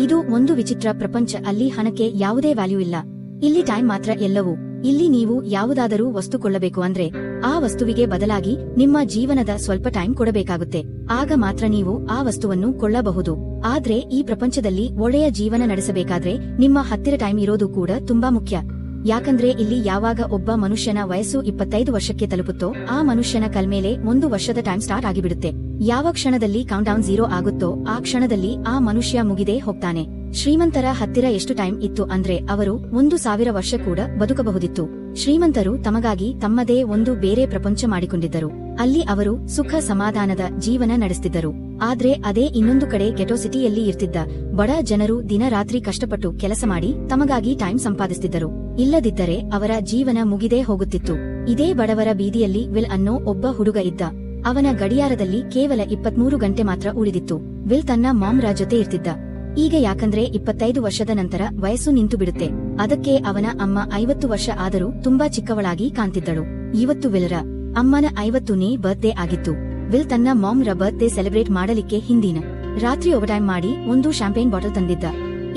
ಇದು ಒಂದು ವಿಚಿತ್ರ ಪ್ರಪಂಚ. ಅಲ್ಲಿ ಹಣಕ್ಕೆ ಯಾವುದೇ ವ್ಯಾಲ್ಯೂ ಇಲ್ಲ. ಇಲ್ಲಿ ಟೈಮ್ ಮಾತ್ರ ಎಲ್ಲವೂ. ಇಲ್ಲಿ ನೀವು ಯಾವುದಾದರೂ ವಸ್ತು ಕೊಳ್ಳಬೇಕು ಅಂದ್ರೆ ಆ ವಸ್ತುವಿಗೆ ಬದಲಾಗಿ ನಿಮ್ಮ ಜೀವನದ ಸ್ವಲ್ಪ ಟೈಮ್ ಕೊಡಬೇಕಾಗುತ್ತೆ. ಆಗ ಮಾತ್ರ ನೀವು ಆ ವಸ್ತುವನ್ನು ಕೊಳ್ಳಬಹುದು. ಆದ್ರೆ ಈ ಪ್ರಪಂಚದಲ್ಲಿ ಒಳ್ಳೆಯ ಜೀವನ ನಡೆಸಬೇಕಾದ್ರೆ ನಿಮ್ಮ ಹತ್ತಿರ ಟೈಮ್ ಇರೋದು ಕೂಡ ತುಂಬಾ ಮುಖ್ಯ. ಯಾಕಂದ್ರೆ ಇಲ್ಲಿ ಯಾವಾಗ ಒಬ್ಬ ಮನುಷ್ಯನ ವಯಸ್ಸು 25 ವರ್ಷಕ್ಕೆ ತಲುಪುತ್ತೋ ಆ ಮನುಷ್ಯನ ಕಲ್ಮೇಲೆ 1 ವರ್ಷದ ಟೈಮ್ ಸ್ಟಾರ್ಟ್ ಆಗಿಬಿಡುತ್ತೆ. ಯಾವ ಕ್ಷಣದಲ್ಲಿ ಕೌಂಟ್ಡೌನ್ 0 ಆಗುತ್ತೋ ಆ ಕ್ಷಣದಲ್ಲಿ ಆ ಮನುಷ್ಯ ಮುಗಿದೇ ಹೋಗ್ತಾನೆ. ಶ್ರೀಮಂತರ ಹತ್ತಿರ ಎಷ್ಟು ಟೈಮ್ ಇತ್ತು ಅಂದ್ರೆ ಅವರು 1000 ವರ್ಷ ಕೂಡ ಬದುಕಬಹುದಿತ್ತು. ಶ್ರೀಮಂತರು ತಮಗಾಗಿ ತಮ್ಮದೇ ಒಂದು ಬೇರೆ ಪ್ರಪಂಚ ಮಾಡಿಕೊಂಡಿದ್ದರು. ಅಲ್ಲಿ ಅವರು ಸುಖ ಸಮಾಧಾನದ ಜೀವನ ನಡೆಸುತ್ತಿದ್ದರು. ಆದ್ರೆ ಅದೇ ಇನ್ನೊಂದು ಕಡೆ ಗೆಟೋ ಸಿಟಿಯಲ್ಲಿ ಇರ್ತಿದ್ದ ಬಡ ಜನರು ದಿನ ರಾತ್ರಿ ಕಷ್ಟಪಟ್ಟು ಕೆಲಸ ಮಾಡಿ ತಮಗಾಗಿ ಟೈಮ್ ಸಂಪಾದಿಸುತ್ತಿದ್ದರು. ಇಲ್ಲದಿದ್ದರೆ ಅವರ ಜೀವನ ಮುಗಿದೇ ಹೋಗುತ್ತಿತ್ತು. ಇದೇ ಬಡವರ ಬೀದಿಯಲ್ಲಿ ವಿಲ್ ಅನ್ನೋ ಒಬ್ಬ ಹುಡುಗ ಇದ್ದ. ಅವನ ಗಡಿಯಾರದಲ್ಲಿ ಕೇವಲ 23 ಗಂಟೆ ಮಾತ್ರ ಉಳಿದಿತ್ತು. ವಿಲ್ ತನ್ನ ಮಾಮ್ರ ಜೊತೆ ಇರ್ತಿದ್ದ. ಈಗ ಯಾಕಂದ್ರೆ 25 ವರ್ಷದ ನಂತರ ವಯಸ್ಸು ನಿಂತು ಬಿಡುತ್ತೆ. ಅದಕ್ಕೆ ಅವನ ಅಮ್ಮ 50 ವರ್ಷ ಆದರೂ ತುಂಬಾ ಚಿಕ್ಕವಳಾಗಿ ಕಾಣ್ತಿದ್ದಳು. ಇವತ್ತು ವಿಲ್ರ ಅಮ್ಮನ 50ನೇ ಬರ್ತ್ಡೇ ಆಗಿತ್ತು. ವಿಲ್ ತನ್ನ ಮಾಮ್ರ ಬರ್ತ್ಡೇ ಸೆಲೆಬ್ರೇಟ್ ಮಾಡಲಿಕ್ಕೆ ಹಿಂದಿನ ರಾತ್ರಿ ಓವರ್ಟೈಮ್ ಮಾಡಿ ಒಂದು ಶಾಂಪೇನ್ ಬಾಟಲ್ ತಂದಿದ್ದ.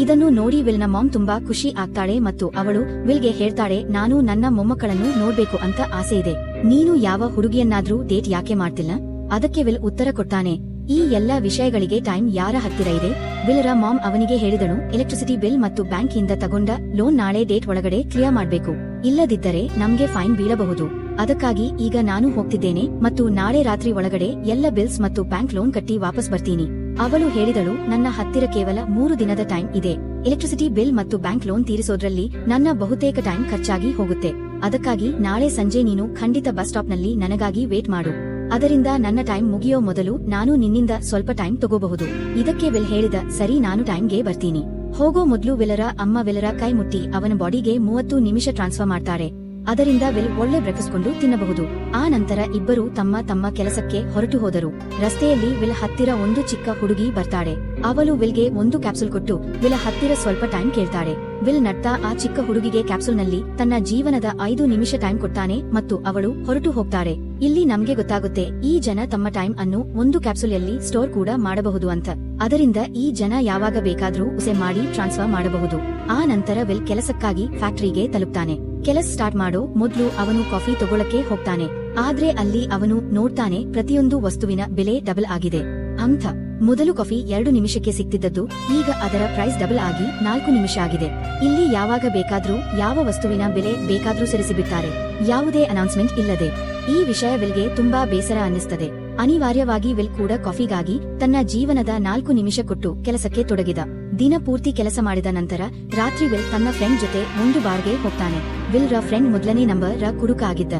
ಇದನ್ನು ನೋಡಿ ವಿಲ್ನ ಮಾಮ್ ತುಂಬಾ ಖುಷಿ ಆಗ್ತಾಳೆ ಮತ್ತು ಅವಳು ವಿಲ್ಗೆ ಹೇಳ್ತಾಳೆ, ನಾನು ನನ್ನ ಮೊಮ್ಮಕ್ಕಳನ್ನು ನೋಡ್ಬೇಕು ಅಂತ ಆಸೆ ಇದೆ. ನೀನು ಯಾವ ಹುಡುಗಿಯನ್ನಾದ್ರೂ ಡೇಟ್ ಯಾಕೆ ಮಾಡ್ತಿಲ್ಲ? ಅದಕ್ಕೆ ವಿಲ್ ಉತ್ತರ ಕೊಡ್ತಾನೆ, ಈ ಎಲ್ಲಾ ವಿಷಯಗಳಿಗೆ ಟೈಮ್ ಯಾರ ಹತ್ತಿರ ಇದೆ? ವಿಲ್ರ ಮಾಮ್ ಅವನಿಗೆ ಹೇಳಿದಳು, ಎಲೆಕ್ಟ್ರಿಸಿಟಿ ಬಿಲ್ ಮತ್ತು ಬ್ಯಾಂಕ್ ಇಂದ ತಗೊಂಡ ಲೋನ್ ನಾಳೆ ಡೇಟ್ ಒಳಗಡೆ ಕ್ಲಿಯರ್ ಮಾಡ್ಬೇಕು. ಇಲ್ಲದಿದ್ದರೆ ನಮ್ಗೆ ಫೈನ್ ಬೀಳಬಹುದು. ಅದಕ್ಕಾಗಿ ಈಗ ನಾನು ಹೋಗ್ತಿದ್ದೇನೆ ಮತ್ತು ನಾಳೆ ರಾತ್ರಿ ಒಳಗಡೆ ಎಲ್ಲ ಬಿಲ್ಸ್ ಮತ್ತು ಬ್ಯಾಂಕ್ ಲೋನ್ ಕಟ್ಟಿ ವಾಪಸ್ ಬರ್ತೀನಿ. ಅವಳು ಹೇಳಿದಳು, ನನ್ನ ಹತ್ತಿರ ಕೇವಲ 3 ದಿನದ ಟೈಮ್ ಇದೆ. ಎಲೆಕ್ಟ್ರಿಸಿಟಿ ಬಿಲ್ ಮತ್ತು ಬ್ಯಾಂಕ್ ಲೋನ್ ತೀರಿಸೋದ್ರಲ್ಲಿ ನನ್ನ ಬಹುತೇಕ ಟೈಮ್ ಖರ್ಚಾಗಿ ಹೋಗುತ್ತೆ. ಅದಕ್ಕಾಗಿ ನಾಳೆ ಸಂಜೆ ನೀನು ಖಂಡಿತ ಬಸ್ ಸ್ಟಾಪ್ ನಲ್ಲಿ ನನಗಾಗಿ ವೇಟ್ ಮಾಡು. ಅದರಿಂದ ನನ್ನ ಟೈಮ್ ಮುಗಿಯೋ ಮೊದಲು ನಾನು ನಿನ್ನಿಂದ ಸ್ವಲ್ಪ ಟೈಮ್ ತಗೋಬಹುದು. ಇದಕ್ಕೆ ವಿಲ್ ಹೇಳಿದ, ಸರಿ ನಾನು ಟೈಮ್ಗೆ ಬರ್ತೀನಿ. ಹೋಗೋ ಮೊದಲು ವಿಲರ ಅಮ್ಮ ವಿಲರ ಕೈ ಮುಟ್ಟಿ ಅವನ ಬಾಡಿಗೆ 30 ನಿಮಿಷ ಟ್ರಾನ್ಸ್ಫರ್ ಮಾಡ್ತಾರೆ. ಅದರಿಂದ ವಿಲ್ ಒಳ್ಳೆ ಬ್ರೇಕ್ಫಾಸ್ಟ್ ಕೊಂಡು ತಿನ್ನಬಹುದು. ಆ ನಂತರ ಇಬ್ಬರು ತಮ್ಮ ತಮ್ಮ ಕೆಲಸಕ್ಕೆ ಹೊರಟು ಹೋದರು. ರಸ್ತೆಯಲ್ಲಿ ವಿಲ್ ಹತ್ತಿರ ಒಂದು ಚಿಕ್ಕ ಹುಡುಗಿ ಬರ್ತಾಳೆ. ಅವಳು ವಿಲ್ಗೆ ಒಂದು ಕ್ಯಾಪ್ಸೂಲ್ ಕೊಟ್ಟು ವಿಲ್ ಹತ್ತಿರ ಸ್ವಲ್ಪ ಟೈಮ್ ಕೇಳ್ತಾಳೆ. ವಿಲ್ ನಡ್ತಾ ಆ ಚಿಕ್ಕ ಹುಡುಗಿಗೆ ಕ್ಯಾಪ್ಸೂಲ್ನಲ್ಲಿ ತನ್ನ ಜೀವನದ 5 ನಿಮಿಷ ಟೈಮ್ ಕೊಡ್ತಾನೆ ಮತ್ತು ಅವಳು ಹೊರಟು ಹೋಗ್ತಾರೆ. ಇಲ್ಲಿ ನಮ್ಗೆ ಗೊತ್ತಾಗುತ್ತೆ ಈ ಜನ ತಮ್ಮ ಟೈಮ್ ಅನ್ನು ಒಂದು ಕ್ಯಾಪ್ಸೂಲ್ ಸ್ಟೋರ್ ಕೂಡ ಮಾಡಬಹುದು ಅಂತ. ಅದರಿಂದ ಈ ಜನ ಯಾವಾಗ ಬೇಕಾದ್ರೂ ಉಸೆ ಮಾಡಿ ಟ್ರಾನ್ಸ್ಫರ್ ಮಾಡಬಹುದು. ಆ ನಂತರ ವಿಲ್ ಕೆಲಸಕ್ಕಾಗಿ ಫ್ಯಾಕ್ಟರಿಗೆ ತಲುಪ್ತಾನೆ. ಕೆಲಸ ಸ್ಟಾರ್ಟ್ ಮಾಡೋ ಮೊದ್ಲು ಅವನು ಕಾಫಿ ತಗೊಳಕ್ಕೆ ಹೋಗ್ತಾನೆ. ಆದ್ರೆ ಅಲ್ಲಿ ಅವನು ನೋಡ್ತಾನೆ ಪ್ರತಿಯೊಂದು ವಸ್ತುವಿನ ಬೆಲೆ ಡಬಲ್ ಆಗಿದೆ ಅಂತ. ಮೊದಲು ಕಾಫಿ 2 ನಿಮಿಷಕ್ಕೆ ಸಿಗ್ತಿದ್ದದ್ದು ಈಗ ಅದರ ಪ್ರೈಸ್ ಡಬಲ್ ಆಗಿ 4 ನಿಮಿಷ ಆಗಿದೆ. ಇಲ್ಲಿ ಯಾವಾಗ ಬೇಕಾದ್ರೂ ಯಾವ ವಸ್ತುವಿನ ಬೆಲೆ ಬೇಕಾದ್ರೂ ಸರಿಸಿಬಿಡ್ತಾರೆ, ಯಾವುದೇ ಅನೌನ್ಸ್ಮೆಂಟ್ ಇಲ್ಲದೆ. ಈ ವಿಷಯ ವಿಲ್ಗೆ ತುಂಬಾ ಬೇಸರ ಅನ್ನಿಸ್ತದೆ. ಅನಿವಾರ್ಯವಾಗಿ ವಿಲ್ ಕೂಡ ಕಾಫಿಗಾಗಿ ತನ್ನ ಜೀವನದ 4 ನಿಮಿಷ ಕೊಟ್ಟು ಕೆಲಸಕ್ಕೆ ತೊಡಗಿದ. ದಿನ ಪೂರ್ತಿ ಕೆಲಸ ಮಾಡಿದ ನಂತರ ರಾತ್ರಿ ವಿಲ್ ತನ್ನ ಫ್ರೆಂಡ್ ಜೊತೆ ಒಂದು ಬಾರ್ಗೆ ಹೋಗ್ತಾನೆ. ವಿಲ್ ರ ಫ್ರೆಂಡ್ ಮೊದಲನೇ ನಂಬರ್ ರ ಕುಡುಕ ಆಗಿದ್ದ.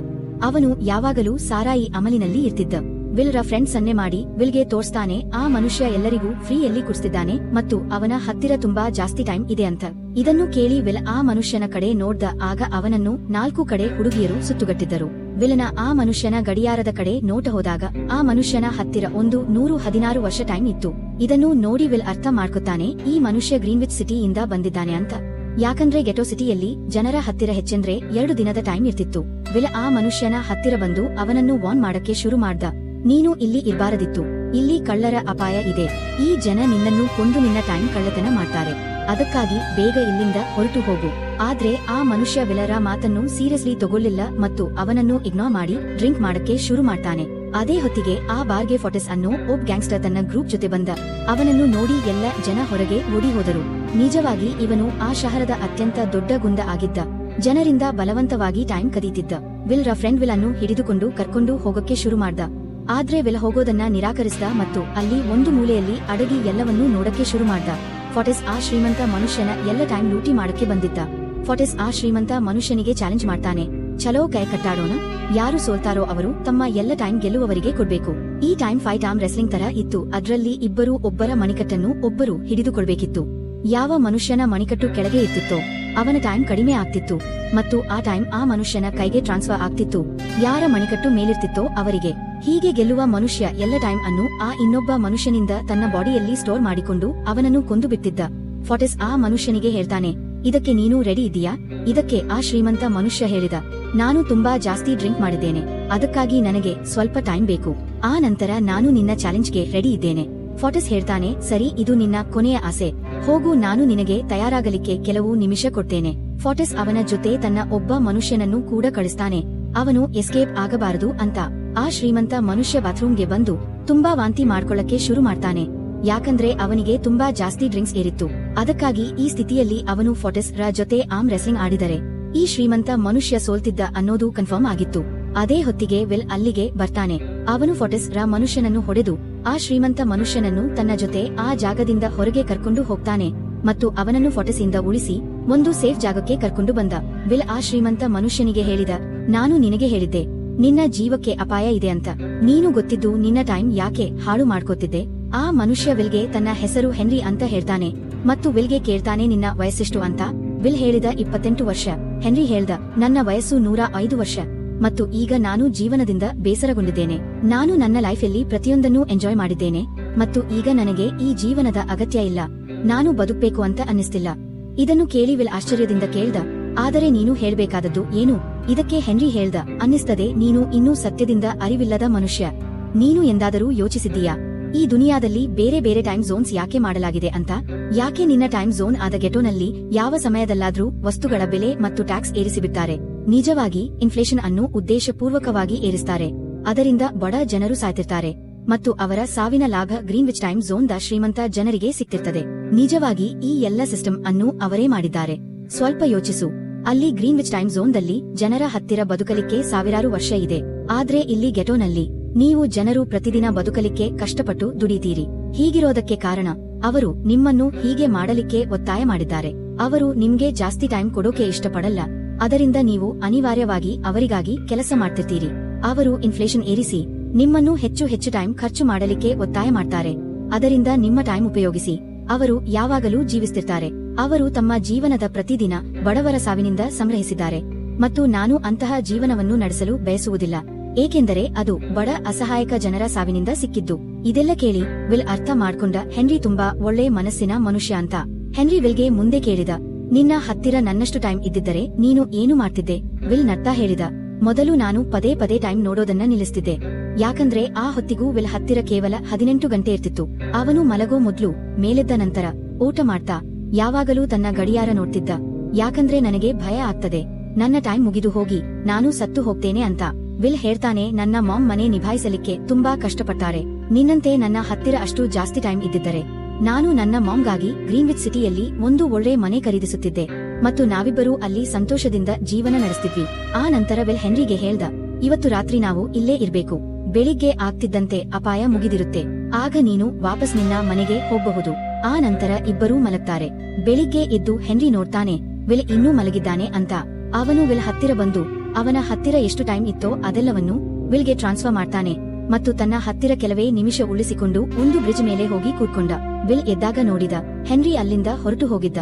ಅವನು ಯಾವಾಗಲೂ ಸಾರಾಯಿ ಅಮಲಿನಲ್ಲಿ ಇರ್ತಿದ್ದ. ವಿಲ್ ರ ಫ್ರೆಂಡ್ ಸನ್ನೆ ಮಾಡಿ ವಿಲ್ಗೆ ತೋರಿಸ್ತಾನೆ, ಆ ಮನುಷ್ಯ ಎಲ್ಲರಿಗೂ ಫ್ರೀಯಲ್ಲಿ ಕುಡಿಸ್ತಿದ್ದಾನೆ ಮತ್ತು ಅವನ ಹತ್ತಿರ ತುಂಬಾ ಜಾಸ್ತಿ ಟೈಮ್ ಇದೆ ಅಂತ. ಇದನ್ನು ಕೇಳಿ ವಿಲ್ ಆ ಮನುಷ್ಯನ ಕಡೆ ನೋಡ್ದ. ಆಗ ಅವನನ್ನು 4 ಕಡೆ ಹುಡುಗಿಯರು ಸುತ್ತುಗಟ್ಟಿದ್ದರು. ವಿಲ್ನ ಆ ಮನುಷ್ಯನ ಗಡಿಯಾರದ ಕಡೆ ನೋಟ ಹೋದಾಗ ಆ ಮನುಷ್ಯನ ಹತ್ತಿರ 116 ವರ್ಷ ಟೈಮ್ ಇತ್ತು. ಇದನ್ನು ನೋಡಿ ವಿಲ್ ಅರ್ಥ ಮಾಡ್ಕೊತಾನೆ, ಈ ಮನುಷ್ಯ ಗ್ರೀನ್ವಿಚ್ ಸಿಟಿಯಿಂದ ಬಂದಿದ್ದಾನೆ ಅಂತ. ಯಾಕಂದ್ರೆ ಗೆಟೋ ಸಿಟಿಯಲ್ಲಿ ಜನರ ಹತ್ತಿರ ಹೆಚ್ಚೆಂದ್ರೆ 2 ದಿನದ ಟೈಮ್ ಇರ್ತಿತ್ತು. ವಿಲ್ ಆ ಮನುಷ್ಯನ ಹತ್ತಿರ ಬಂದು ಅವನನ್ನು ವಾರ್ನ್ ಮಾಡಕ್ಕೆ ಶುರು ಮಾಡ್ದ, ನೀನು ಇಲ್ಲಿ ಇರಬಾರದಿತ್ತು. ಇಲ್ಲಿ ಕಳ್ಳರ ಅಪಾಯ ಇದೆ. ಈ ಜನ ನಿನ್ನನ್ನು ಕೊಂದು ನಿನ್ನ ಟೈಮ್ ಕಳ್ಳತನ ಮಾಡ್ತಾರೆ. ಅದಕ್ಕಾಗಿ ಬೇಗ ಇಲ್ಲಿಂದ ಹೊರಟು ಹೋಗು. ಆದ್ರೆ ಆ ಮನುಷ್ಯ ವಿಲರ ಮಾತನ್ನು ಸೀರಿಯಸ್ಲಿ ತಗೊಳ್ಳಿಲ್ಲ ಮತ್ತು ಅವನನ್ನು ಇಗ್ನೋರ್ ಮಾಡಿ ಡ್ರಿಂಕ್ ಮಾಡಕ್ಕೆ ಶುರು ಮಾಡ್ತಾನೆ. ಅದೇ ಹೊತ್ತಿಗೆ ಆ ಬಾರ್ಗೆ ಫೋರ್ಟಿಸ್ ಅನ್ನೋ ಒಬ್ಬ ಗ್ಯಾಂಗ್ಸ್ಟರ್ ತನ್ನ ಗ್ರೂಪ್ ಜೊತೆ ಬಂದ. ಅವನನ್ನು ನೋಡಿ ಎಲ್ಲ ಜನ ಹೊರಗೆ ಓಡಿ ಹೋದರು. ನಿಜವಾಗಿ ಇವನು ಆ ಶಹರದ ಅತ್ಯಂತ ದೊಡ್ಡ ಗುಂಡ ಆಗಿದ್ದ. ಜನರಿಂದ ಬಲವಂತವಾಗಿ ಟೈಮ್ ಕದೀತಿದ್ದ. ವಿಲ್ ರ ಫ್ರೆಂಡ್ ವಿಲ್ ಅನ್ನು ಹಿಡಿದುಕೊಂಡು ಕರ್ಕೊಂಡು ಹೋಗಕ್ಕೆ ಶುರು ಮಾಡ್ದ. ಆದ್ರೆ ವಿಲ್ ಹೋಗೋದನ್ನ ನಿರಾಕರಿಸಿದ ಮತ್ತು ಅಲ್ಲಿ ಒಂದು ಮೂಲೆಯಲ್ಲಿ ಅಡಗಿ ಎಲ್ಲವನ್ನೂ ನೋಡಕ್ಕೆ ಶುರು ಮಾಡ್ದ. ಫೋರ್ಟಿಸ್ ಆ ಶ್ರೀಮಂತ ಮನುಷ್ಯನ ಎಲ್ಲ ಟೈಮ್ ಲೂಟಿ ಮಾಡಕ್ಕೆ ಬಂದಿದ್ದ. ಫೋರ್ಟಿಸ್ ಆ ಶ್ರೀಮಂತ ಮನುಷ್ಯನಿಗೆ ಚಾಲೆಂಜ್ ಮಾಡ್ತಾನೆ, ಚಲೋ ಕೈ ಕಟ್ಟಾಡೋಣ, ಯಾರು ಸೋಲ್ತಾರೋ ಅವರು ತಮ್ಮ ಎಲ್ಲ ಟೈಮ್ ಗೆಲ್ಲುವವರಿಗೆ ಕೊಡ್ಬೇಕು. ಈ ಟೈಮ್ ಫೈಟ್ ಆರ್ಮ್ ರೆಸ್ಲಿಂಗ್ ತರ ಇತ್ತು. ಅದ್ರಲ್ಲಿ ಇಬ್ಬರು ಒಬ್ಬರ ಮಣಿಕಟ್ಟನ್ನು ಒಬ್ಬರು ಹಿಡಿದುಕೊಳ್ಬೇಕಿತ್ತು. ಯಾವ ಮನುಷ್ಯನ ಮಣಿಕಟ್ಟು ಕೆಳಗೆ ಇರ್ತಿತ್ತೋ ಅವನ ಟೈಮ್ ಕಡಿಮೆ ಆಗ್ತಿತ್ತು ಮತ್ತು ಆ ಟೈಮ್ ಆ ಮನುಷ್ಯನ ಕೈಗೆ ಟ್ರಾನ್ಸ್ಫರ್ ಆಗ್ತಿತ್ತು. ಯಾರ ಮಣಿಕಟ್ಟು ಮೇಲಿರ್ತಿತ್ತೋ ಅವರಿಗೆ. ಹೀಗೆ ಗೆಲ್ಲುವ ಮನುಷ್ಯ ಎಲ್ಲ ಟೈಮ್ ಅನ್ನು ಆ ಇನ್ನೊಬ್ಬ ಮನುಷ್ಯನಿಂದ ತನ್ನ ಬಾಡಿಯಲ್ಲಿ ಸ್ಟೋರ್ ಮಾಡಿಕೊಂಡು ಅವನನ್ನು ಕೊಂದು ಬಿಟ್ಟಿದ್ದ. ಫೋರ್ಟಿಸ್ ಆ ಮನುಷ್ಯನಿಗೆ ಹೇಳ್ತಾನೆ, ಇದಕ್ಕೆ ನೀನು ರೆಡಿ ಇದೀಯಾ? ಇದಕ್ಕೆ ಆ ಶ್ರೀಮಂತ ಮನುಷ್ಯ ಹೇಳಿದ, ನಾನು ತುಂಬಾ ಜಾಸ್ತಿ ಡ್ರಿಂಕ್ ಮಾಡಿದ್ದೇನೆ, ಅದಕ್ಕಾಗಿ ನನಗೆ ಸ್ವಲ್ಪ ಟೈಮ್ ಬೇಕು. ಆ ನಂತರ ನಾನು ನಿನ್ನ ಚಾಲೆಂಜ್ಗೆ ರೆಡಿ ಇದ್ದೇನೆ. ಫೋರ್ಟಿಸ್ ಹೇಳ್ತಾನೆ, ಸರಿ, ಇದು ನಿನ್ನ ಕೊನೆಯ ಆಸೆ. ಹೋಗು, ನಾನು ನಿನಗೆ ತಯಾರಾಗಲಿಕ್ಕೆ ಕೆಲವು ನಿಮಿಷ ಕೊಡ್ತೇನೆ. ಫಾರ್ಟಿಸ್ ಅವನ ಜೊತೆ ತನ್ನ ಒಬ್ಬ ಮನುಷ್ಯನನ್ನು ಕೂಡ ಕಳಿಸ್ತಾನೆ, ಅವನು ಎಸ್ಕೇಪ್ ಆಗಬಾರದು ಅಂತ. ಆ ಶ್ರೀಮಂತ ಮನುಷ್ಯ ಬಾತ್ರೂಮ್ಗೆ ಬಂದು ತುಂಬಾ ವಾಂತಿ ಮಾಡ್ಕೊಳ್ಳಕ್ಕೆ ಶುರು ಮಾಡ್ತಾನೆ, ಯಾಕಂದ್ರೆ ಅವನಿಗೆ ತುಂಬಾ ಜಾಸ್ತಿ ಡ್ರಿಂಕ್ಸ್ ಏರಿತ್ತು. ಅದಕ್ಕಾಗಿ ಈ ಸ್ಥಿತಿಯಲ್ಲಿ ಅವನು ಫಾರ್ಟಿಸ್ ರ ಜೊತೆ ಆರ್ಮ್ ರೆಸ್ಲಿಂಗ್ ಆಡಿದರೆ ಈ ಶ್ರೀಮಂತ ಮನುಷ್ಯ ಸೋಲ್ತಿದ್ದ ಅನ್ನೋದು ಕನ್ಫರ್ಮ್ ಆಗಿತ್ತು. ಅದೇ ಹೊತ್ತಿಗೆ ವಿಲ್ ಅಲ್ಲಿಗೆ ಬರ್ತಾನೆ. ಅವನು ಫಾರ್ಟಿಸ್ ರ ಮನುಷ್ಯನನ್ನು ಹೊಡೆದು ಆ ಶ್ರೀಮಂತ ಮನುಷ್ಯನನ್ನು ತನ್ನ ಜೊತೆ ಆ ಜಾಗದಿಂದ ಹೊರಗೆ ಕರ್ಕೊಂಡು ಹೋಗ್ತಾನೆ ಮತ್ತು ಅವನನ್ನು ಫಾರ್ಟಿಸ್ ಇಂದ ಉಳಿಸಿ ಒಂದು ಸೇಫ್ ಜಾಗಕ್ಕೆ ಕರ್ಕೊಂಡು ಬಂದ. ವಿಲ್ ಆ ಶ್ರೀಮಂತ ಮನುಷ್ಯನಿಗೆ ಹೇಳಿದ, ನಾನು ನಿನಗೆ ಹೇಳಿದ್ದೆ ನಿನ್ನ ಜೀವಕ್ಕೆ ಅಪಾಯ ಇದೆ ಅಂತ. ನೀನು ಗೊತ್ತಿದ್ದು ನಿನ್ನ ಟೈಮ್ ಯಾಕೆ ಹಾಳು ಮಾಡ್ಕೋತಿದ್ದೆ? ಆ ಮನುಷ್ಯ ವಿಲ್ಗೆ ತನ್ನ ಹೆಸರು ಹೆನ್ರಿ ಅಂತ ಹೇಳ್ತಾನೆ ಮತ್ತು ವಿಲ್ಗೆ ಕೇಳ್ತಾನೆ, ನಿನ್ನ ವಯಸ್ಸೆಷ್ಟು ಅಂತ. ವಿಲ್ ಹೇಳಿದ 28 ವರ್ಷ. ಹೆನ್ರಿ ಹೇಳ್ದ, ನನ್ನ ವಯಸ್ಸು 105 ವರ್ಷ ಮತ್ತು ಈಗ ನಾನು ಜೀವನದಿಂದ ಬೇಸರಗೊಂಡಿದ್ದೇನೆ. ನಾನು ನನ್ನ ಲೈಫಲ್ಲಿ ಪ್ರತಿಯೊಂದನ್ನೂ ಎಂಜಾಯ್ ಮಾಡಿದ್ದೇನೆ ಮತ್ತು ಈಗ ನನಗೆ ಈ ಜೀವನದ ಅಗತ್ಯ ಇಲ್ಲ. ನಾನು ಬದುಕ್ಬೇಕು ಅಂತ ಅನ್ನಿಸ್ತಿಲ್ಲ. ಇದನ್ನು ಕೇಳಿ ವಿಲ್ ಆಶ್ಚರ್ಯದಿಂದ ಕೇಳ್ದ, ಆದರೆ ನೀನು ಹೇಳ್ಬೇಕಾದದ್ದು ಏನು? ಇದಕ್ಕೆ ಹೆನ್ರಿ ಹೇಳ್ದ, ಅನ್ನಿಸ್ತದೆ ನೀನು ಇನ್ನೂ ಸತ್ಯದಿಂದ ಅರಿವಿಲ್ಲದ ಮನುಷ್ಯ. ನೀನು ಎಂದಾದರೂ ಯೋಚಿಸಿದ್ದೀಯಾ ಈ ದುನಿಯಾದಲ್ಲಿ ಬೇರೆ ಬೇರೆ ಟೈಮ್ ಝೋನ್ಸ್ ಯಾಕೆ ಮಾಡಲಾಗಿದೆ ಅಂತ? ಯಾಕೆ ನಿನ್ನ ಟೈಮ್ ಝೋನ್ ಆದ ಗೆಟೋನಲ್ಲಿ ಯಾವ ಸಮಯದಲ್ಲಾದ್ರೂ ವಸ್ತುಗಳ ಬೆಲೆ ಮತ್ತು ಟ್ಯಾಕ್ಸ್ ಏರಿಸಿಬಿಡ್ತಾರೆ? ನಿಜವಾಗಿ ಇನ್ಫ್ಲೇಷನ್ ಅನ್ನು ಉದ್ದೇಶಪೂರ್ವಕವಾಗಿ ಏರಿಸ್ತಾರೆ. ಅದರಿಂದ ಬಡ ಜನರು ಸಾಯ್ತಿರ್ತಾರೆ ಮತ್ತು ಅವರ ಸಾವಿನ ಲಾಭ ಗ್ರೀನ್ವಿಚ್ ಟೈಮ್ ಝೋನ್ ದ ಶ್ರೀಮಂತ ಜನರಿಗೆ ಸಿಕ್ತಿರ್ತದೆ. ನಿಜವಾಗಿ ಈ ಎಲ್ಲ ಸಿಸ್ಟಮ್ ಅನ್ನು ಅವರೇ ಮಾಡಿದ್ದಾರೆ. ಸ್ವಲ್ಪ ಯೋಚಿಸು, ಅಲ್ಲಿ ಗ್ರೀನ್ವಿಚ್ ಟೈಮ್ ಝೋನ್ ದಲ್ಲಿ ಜನರ ಹತ್ತಿರ ಬದುಕಲಿಕ್ಕೆ ಸಾವಿರಾರು ವರ್ಷ ಇದೆ. ಆದ್ರೆ ಇಲ್ಲಿ ಗೆಟೋನಲ್ಲಿ ನೀವು ಜನರು ಪ್ರತಿದಿನ ಬದುಕಲಿಕ್ಕೆ ಕಷ್ಟಪಟ್ಟು ದುಡಿತೀರಿ. ಹೀಗಿರೋದಕ್ಕೆ ಕಾರಣ ಅವರು ನಿಮ್ಮನ್ನು ಹೀಗೆ ಮಾಡಲಿಕ್ಕೆ ಒತ್ತಾಯ ಮಾಡಿದ್ದಾರೆ. ಅವರು ನಿಮ್ಗೆ ಜಾಸ್ತಿ ಟೈಮ್ ಕೊಡೋಕೆ ಇಷ್ಟಪಡಲ್ಲ, ಅದರಿಂದ ನೀವು ಅನಿವಾರ್ಯವಾಗಿ ಅವರಿಗಾಗಿ ಕೆಲಸ ಮಾಡ್ತಿರ್ತೀರಿ. ಅವರು ಇನ್ಫ್ಲೇಷನ್ ಏರಿಸಿ ನಿಮ್ಮನ್ನು ಹೆಚ್ಚು ಹೆಚ್ಚು ಟೈಮ್ ಖರ್ಚು ಮಾಡಲಿಕ್ಕೆ ಒತ್ತಾಯ ಮಾಡ್ತಾರೆ. ಅದರಿಂದ ನಿಮ್ಮ ಟೈಮ್ ಉಪಯೋಗಿಸಿ ಅವರು ಯಾವಾಗಲೂ ಜೀವಿಸ್ತಿರ್ತಾರೆ. ಅವರು ತಮ್ಮ ಜೀವನದ ಪ್ರತಿದಿನ ಬಡವರ ಸಾವಿನಿಂದ ಸಂಗ್ರಹಿಸಿದ್ದಾರೆ ಮತ್ತು ನಾನು ಅಂತಹ ಜೀವನವನ್ನು ನಡೆಸಲು ಬಯಸುವುದಿಲ್ಲ, ಏಕೆಂದರೆ ಅದು ಬಡ ಅಸಹಾಯಕ ಜನರ ಸಾವಿನಿಂದ ಸಿಕ್ಕಿದ್ದು. ಇದೆಲ್ಲ ಕೇಳಿ ವಿಲ್ ಅರ್ಥ ಮಾಡ್ಕೊಂಡ ಹೆನ್ರಿ ತುಂಬಾ ಒಳ್ಳೆ ಮನಸ್ಸಿನ ಮನುಷ್ಯ ಅಂತ. ಹೆನ್ರಿ ವಿಲ್ಗೆ ಮುಂದೆ ಕೇಳಿದ, ನಿನ್ನ ಹತ್ತಿರ ನನ್ನಷ್ಟು ಟೈಮ್ ಇದ್ದಿದ್ದರೆ ನೀನು ಏನು ಮಾಡ್ತಿದ್ದೆ? ವಿಲ್ ನಗ್ತಾ ಹೇಳಿದ, ಮೊದಲು ನಾನು ಪದೇ ಪದೇ ಟೈಮ್ ನೋಡೋದನ್ನ ನಿಲ್ಲಿಸ್ತಿದ್ದೆ, ಯಾಕಂದ್ರೆ ಆ ಹೊತ್ತಿಗೂ ವಿಲ್ ಹತ್ತಿರ ಕೇವಲ 18 ಗಂಟೆ ಇರ್ತಿತ್ತು. ಅವನು ಮಲಗೋ ಮೊದ್ಲು ಮೇಲೆದ್ದ ನಂತರ ಊಟ ಮಾಡ್ತಾ ಯಾವಾಗಲೂ ತನ್ನ ಗಡಿಯಾರ ನೋಡ್ತಿದ್ದ, ಯಾಕಂದ್ರೆ ನನಗೆ ಭಯ ಆಗ್ತದೆ ನನ್ನ ಟೈಮ್ ಮುಗಿದು ಹೋಗಿ ನಾನು ಸತ್ತು ಹೋಗ್ತೇನೆ ಅಂತ. ವಿಲ್ ಹೇಳ್ತಾನೆ, ನನ್ನ ಮಾಮ್ ಮನೆ ನಿಭಾಯಿಸಲಿಕ್ಕೆ ತುಂಬಾ ಕಷ್ಟಪಡ್ತಾರೆ. ನಿನ್ನಂತೆ ನನ್ನ ಹತ್ತಿರ ಅಷ್ಟು ಜಾಸ್ತಿ ಟೈಮ್ ಇದ್ದಿದ್ದರೆ ನಾನು ನನ್ನ ಮಾಮ್ಗಾಗಿ ಗ್ರೀನ್ವಿಚ್ ಸಿಟಿಯಲ್ಲಿ ಒಂದು ಒಳ್ಳೆ ಮನೆ ಖರೀದಿಸುತ್ತಿದ್ದೆ ಮತ್ತು ನಾವಿಬ್ಬರೂ ಅಲ್ಲಿ ಸಂತೋಷದಿಂದ ಜೀವನ ನಡೆಸ್ತಿದ್ವಿ. ಆ ನಂತರ ವಿಲ್ ಹೆನ್ರಿಗೆ ಹೇಳ್ದ, ಇವತ್ತು ರಾತ್ರಿ ನಾವು ಇಲ್ಲೇ ಇರ್ಬೇಕು. ಬೆಳಿಗ್ಗೆ ಆಗ್ತಿದ್ದಂತೆ ಅಪಾಯ ಮುಗಿದಿರುತ್ತೆ, ಆಗ ನೀನು ವಾಪಸ್ ನಿನ್ನ ಮನೆಗೆ ಹೋಗಬಹುದು. ಆ ನಂತರ ಇಬ್ಬರೂ ಮಲಗ್ತಾರೆ. ಬೆಳಿಗ್ಗೆ ಎದ್ದು ಹೆನ್ರಿ ನೋಡ್ತಾನೆ ವಿಲ್ ಇನ್ನೂ ಮಲಗಿದ್ದಾನೆ ಅಂತ. ಅವನು ವಿಲ್ ಹತ್ತಿರ ಬಂದು ಅವನ ಹತ್ತಿರ ಎಷ್ಟು ಟೈಮ್ ಇತ್ತೋ ಅದೆಲ್ಲವನ್ನು ವಿಲ್ಗೆ ಟ್ರಾನ್ಸ್ಫರ್ ಮಾಡ್ತಾನೆ ಮತ್ತು ತನ್ನ ಹತ್ತಿರ ಕೆಲವೇ ನಿಮಿಷ ಉಳಿಸಿಕೊಂಡು ಒಂದು ಬ್ರಿಡ್ಜ್ ಮೇಲೆ ಹೋಗಿ ಕೂತ್ಕೊಂಡ. ವಿಲ್ ಎದ್ದಾಗ ನೋಡಿದ ಹೆನ್ರಿ ಅಲ್ಲಿಂದ ಹೊರಟು ಹೋಗಿದ್ದ.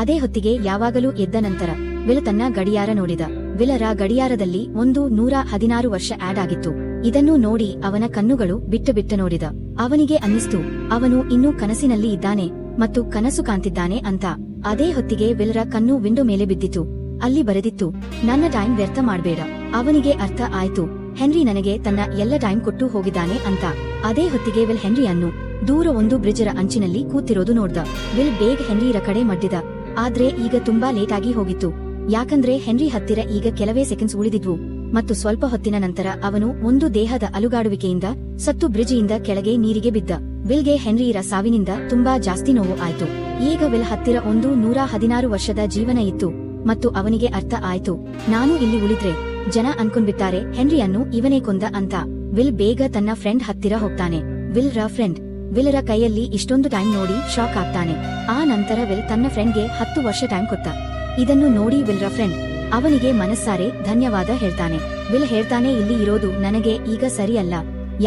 ಅದೇ ಹೊತ್ತಿಗೆ ಯಾವಾಗಲೂ ಎದ್ದ ನಂತರ ವಿಲ್ ತನ್ನ ಗಡಿಯಾರ ನೋಡಿದ. ವಿಲರ ಗಡಿಯಾರದಲ್ಲಿ ಒಂದು 116 ವರ್ಷ ಆಡ್ ಆಗಿತ್ತು. ಇದನ್ನು ನೋಡಿ ಅವನ ಕಣ್ಣುಗಳು ಬಿಟ್ಟು ನೋಡಿದ. ಅವನಿಗೆ ಅನ್ನಿಸ್ತು ಅವನು ಇನ್ನೂ ಕನಸಿನಲ್ಲಿ ಇದ್ದಾನೆ ಮತ್ತು ಕನಸು ಕಾಣ್ತಿದ್ದಾನೆ ಅಂತ. ಅದೇ ಹೊತ್ತಿಗೆ ವಿಲ್ರ ಕಣ್ಣು ವಿಂಡೋ ಮೇಲೆ ಬಿದ್ದಿತು. ಅಲ್ಲಿ ಬರೆದಿತ್ತು, ನನ್ನ ಟೈಮ್ ವ್ಯರ್ಥ ಮಾಡ್ಬೇಡ. ಅವನಿಗೆ ಅರ್ಥ ಆಯ್ತು, ಹೆನ್ರಿ ನನಗೆ ತನ್ನ ಎಲ್ಲ ಟೈಮ್ ಕೊಟ್ಟು ಹೋಗಿದ್ದಾನೆ ಅಂತ. ಅದೇ ಹೊತ್ತಿಗೆ ವಿಲ್ ಹೆನ್ರಿಯನ್ನು ದೂರ ಒಂದು ಬ್ರಿಡ್ಜರ ಅಂಚಿನಲ್ಲಿ ಕೂತಿರೋದು ನೋಡ್ದ. ವಿಲ್ ಬೇಗ ಹೆನ್ರಿರ ಕಡೆ ಮಡ್ಡಿದ, ಆದ್ರೆ ಈಗ ತುಂಬಾ ಲೇಟ್ ಆಗಿ ಹೋಗಿತ್ತು, ಯಾಕಂದ್ರೆ ಹೆನ್ರಿ ಹತ್ತಿರ ಈಗ ಕೆಲವೇ ಸೆಕೆಂಡ್ಸ್ ಉಳಿದಿದ್ವು ಮತ್ತು ಸ್ವಲ್ಪ ಹೊತ್ತಿನ ನಂತರ ಅವನು ಒಂದು ದೇಹದ ಅಲುಗಾಡುವಿಕೆಯಿಂದ ಸತ್ತು ಬ್ರಿಡ್ಜಿಯಿಂದ ಕೆಳಗೆ ನೀರಿಗೆ ಬಿದ್ದ. ವಿಲ್ಗೆ ಹೆನ್ರಿರ ಸಾವಿನಿಂದ ತುಂಬಾ ಜಾಸ್ತಿ ನೋವು ಆಯ್ತು. ಈಗ ವಿಲ್ ಹತ್ತಿರ ಒಂದು 116 ವರ್ಷದ ಜೀವನ ಇತ್ತು ಮತ್ತು ಅವನಿಗೆ ಅರ್ಥ ಆಯ್ತು, ನಾನು ಇಲ್ಲಿ ಉಳಿದ್ರೆ ಜನ ಅನ್ಕೊಂಡ್ಬಿಟ್ಟಾರೆ ಹೆನ್ರಿಯನ್ನು ಇವನೇ ಕೊಂದ ಅಂತ. ವಿಲ್ ಬೇಗ ತನ್ನ ಫ್ರೆಂಡ್ ಹತ್ತಿರ ಹೋಗ್ತಾನೆ. ವಿಲ್ರ ಫ್ರೆಂಡ್ ವಿಲ್ರ ಕೈಯಲ್ಲಿ ಇಷ್ಟೊಂದು ಟೈಮ್ ನೋಡಿ ಶಾಕ್ ಆಗ್ತಾನೆ. ಆ ನಂತರ ವಿಲ್ ತನ್ನ ಫ್ರೆಂಡ್ಗೆ 10 ವರ್ಷ ಟೈಮ್ ಕೊಟ್ಟ. ಇದನ್ನು ನೋಡಿ ವಿಲ್ರ ಫ್ರೆಂಡ್ ಅವನಿಗೆ ಮನಸ್ಸಾರೆ ಧನ್ಯವಾದ ಹೇಳ್ತಾನೆ. ವಿಲ್ ಹೇಳ್ತಾನೆ, ಇಲ್ಲಿ ಇರೋದು ನನಗೆ ಈಗ ಸರಿಯಲ್ಲ,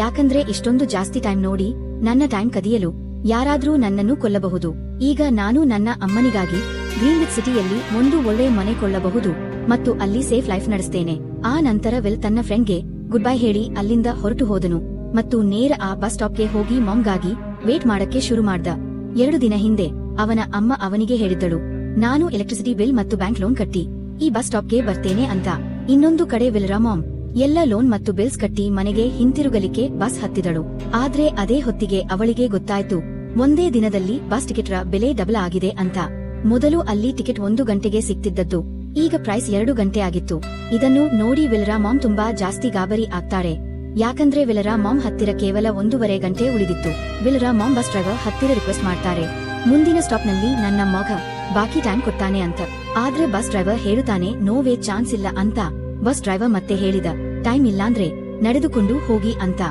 ಯಾಕಂದ್ರೆ ಇಷ್ಟೊಂದು ಜಾಸ್ತಿ ಟೈಮ್ ನೋಡಿ ನನ್ನ ಟೈಮ್ ಕದಿಯಲು ಯಾರಾದ್ರೂ ನನ್ನನ್ನು ಕೊಲ್ಲಬಹುದು. ಈಗ ನಾನು ನನ್ನ ಅಮ್ಮನಿಗಾಗಿ ಗ್ರೀನ್ವಿಚ್ ಸಿಟಿಯಲ್ಲಿ ಒಂದು ಒಳ್ಳೆ ಮನೆ ಕೊಳ್ಳಬಹುದು ಮತ್ತು ಅಲ್ಲಿ ಸೇಫ್ ಲೈಫ್ ನಡೆಸ್ತೇನೆ. ಆ ನಂತರ ವಿಲ್ ತನ್ನ ಫ್ರೆಂಡ್ಗೆ ಗುಡ್ ಬೈ ಹೇಳಿ ಅಲ್ಲಿಂದ ಹೊರಟು ಹೋದನು ಮತ್ತು ನೇರ ಆ ಬಸ್ ಸ್ಟಾಪ್ಗೆ ಹೋಗಿ ಮಾಮ್ಗಾಗಿ ವೇಟ್ ಮಾಡಕ್ಕೆ ಶುರು ಮಾಡ್ದ. 2 ದಿನ ಹಿಂದೆ ಅವನ ಅಮ್ಮ ಅವನಿಗೆ ಹೇಳಿದ್ದಳು, ನಾನು ಎಲೆಕ್ಟ್ರಿಸಿಟಿ ಬಿಲ್ ಮತ್ತು ಬ್ಯಾಂಕ್ ಲೋನ್ ಕಟ್ಟಿ ಈ ಬಸ್ ಸ್ಟಾಪ್ಗೆ ಬರ್ತೇನೆ ಅಂತ. ಇನ್ನೊಂದು ಕಡೆ ವಿಲ್ರ ಮಾಮ್ ಎಲ್ಲ ಲೋನ್ ಮತ್ತು ಬಿಲ್ಸ್ ಕಟ್ಟಿ ಮನೆಗೆ ಹಿಂತಿರುಗಲಿಕ್ಕೆ ಬಸ್ ಹತ್ತಿದಳು. ಆದ್ರೆ ಅದೇ ಹೊತ್ತಿಗೆ ಅವಳಿಗೆ ಗೊತ್ತಾಯ್ತು ಒಂದೇ ದಿನದಲ್ಲಿ ಬಸ್ ಟಿಕೆಟ್ ರ ಬೆಲೆ ಡಬಲ್ ಆಗಿದೆ ಅಂತ. ಮೊದಲು ಅಲ್ಲಿ ಟಿಕೆಟ್ 1 ಗಂಟೆಗೆ ಸಿಗ್ತಿದ್ದದ್ದು ಈಗ ಪ್ರೈಸ್ 2 ಗಂಟೆ ಆಗಿತ್ತು. ಇದನ್ನು ನೋಡಿ ವಿಲ್ರ ಮಾಮ್ ತುಂಬಾ ಜಾಸ್ತಿ ಗಾಬರಿ ಆಗ್ತಾರೆ. ಯಾಕಂದ್ರೆ ವಿಲ್ರ ಮಾಮ್ ಹತ್ತಿರ ಕೇವಲ 1.5 ಗಂಟೆ ಉಳಿದಿತ್ತು. ವಿಲ್ರ ಮಾಮ್ ಬಸ್ ಡ್ರೈವರ್ ಹತ್ತಿರ ರಿಕ್ವೆಸ್ಟ್ ಮಾಡ್ತಾರೆ, ಮುಂದಿನ ಸ್ಟಾಪ್ ನಲ್ಲಿ ನನ್ನ ಮಗ ಬಾಕಿ ಟೈಮ್ ಕೊಡ್ತಾನೆ ಅಂತ. ಆದ್ರೆ ಬಸ್ ಡ್ರೈವರ್ ಹೇಳುತ್ತಾನೆ ನೋ ವೇ, ಚಾನ್ಸ್ ಇಲ್ಲ ಅಂತ. ಬಸ್ ಡ್ರೈವರ್ ಮತ್ತೆ ಹೇಳಿದ ಟೈಮ್ ಇಲ್ಲಾಂದ್ರೆ ನಡೆದುಕೊಂಡು ಹೋಗಿ ಅಂತ.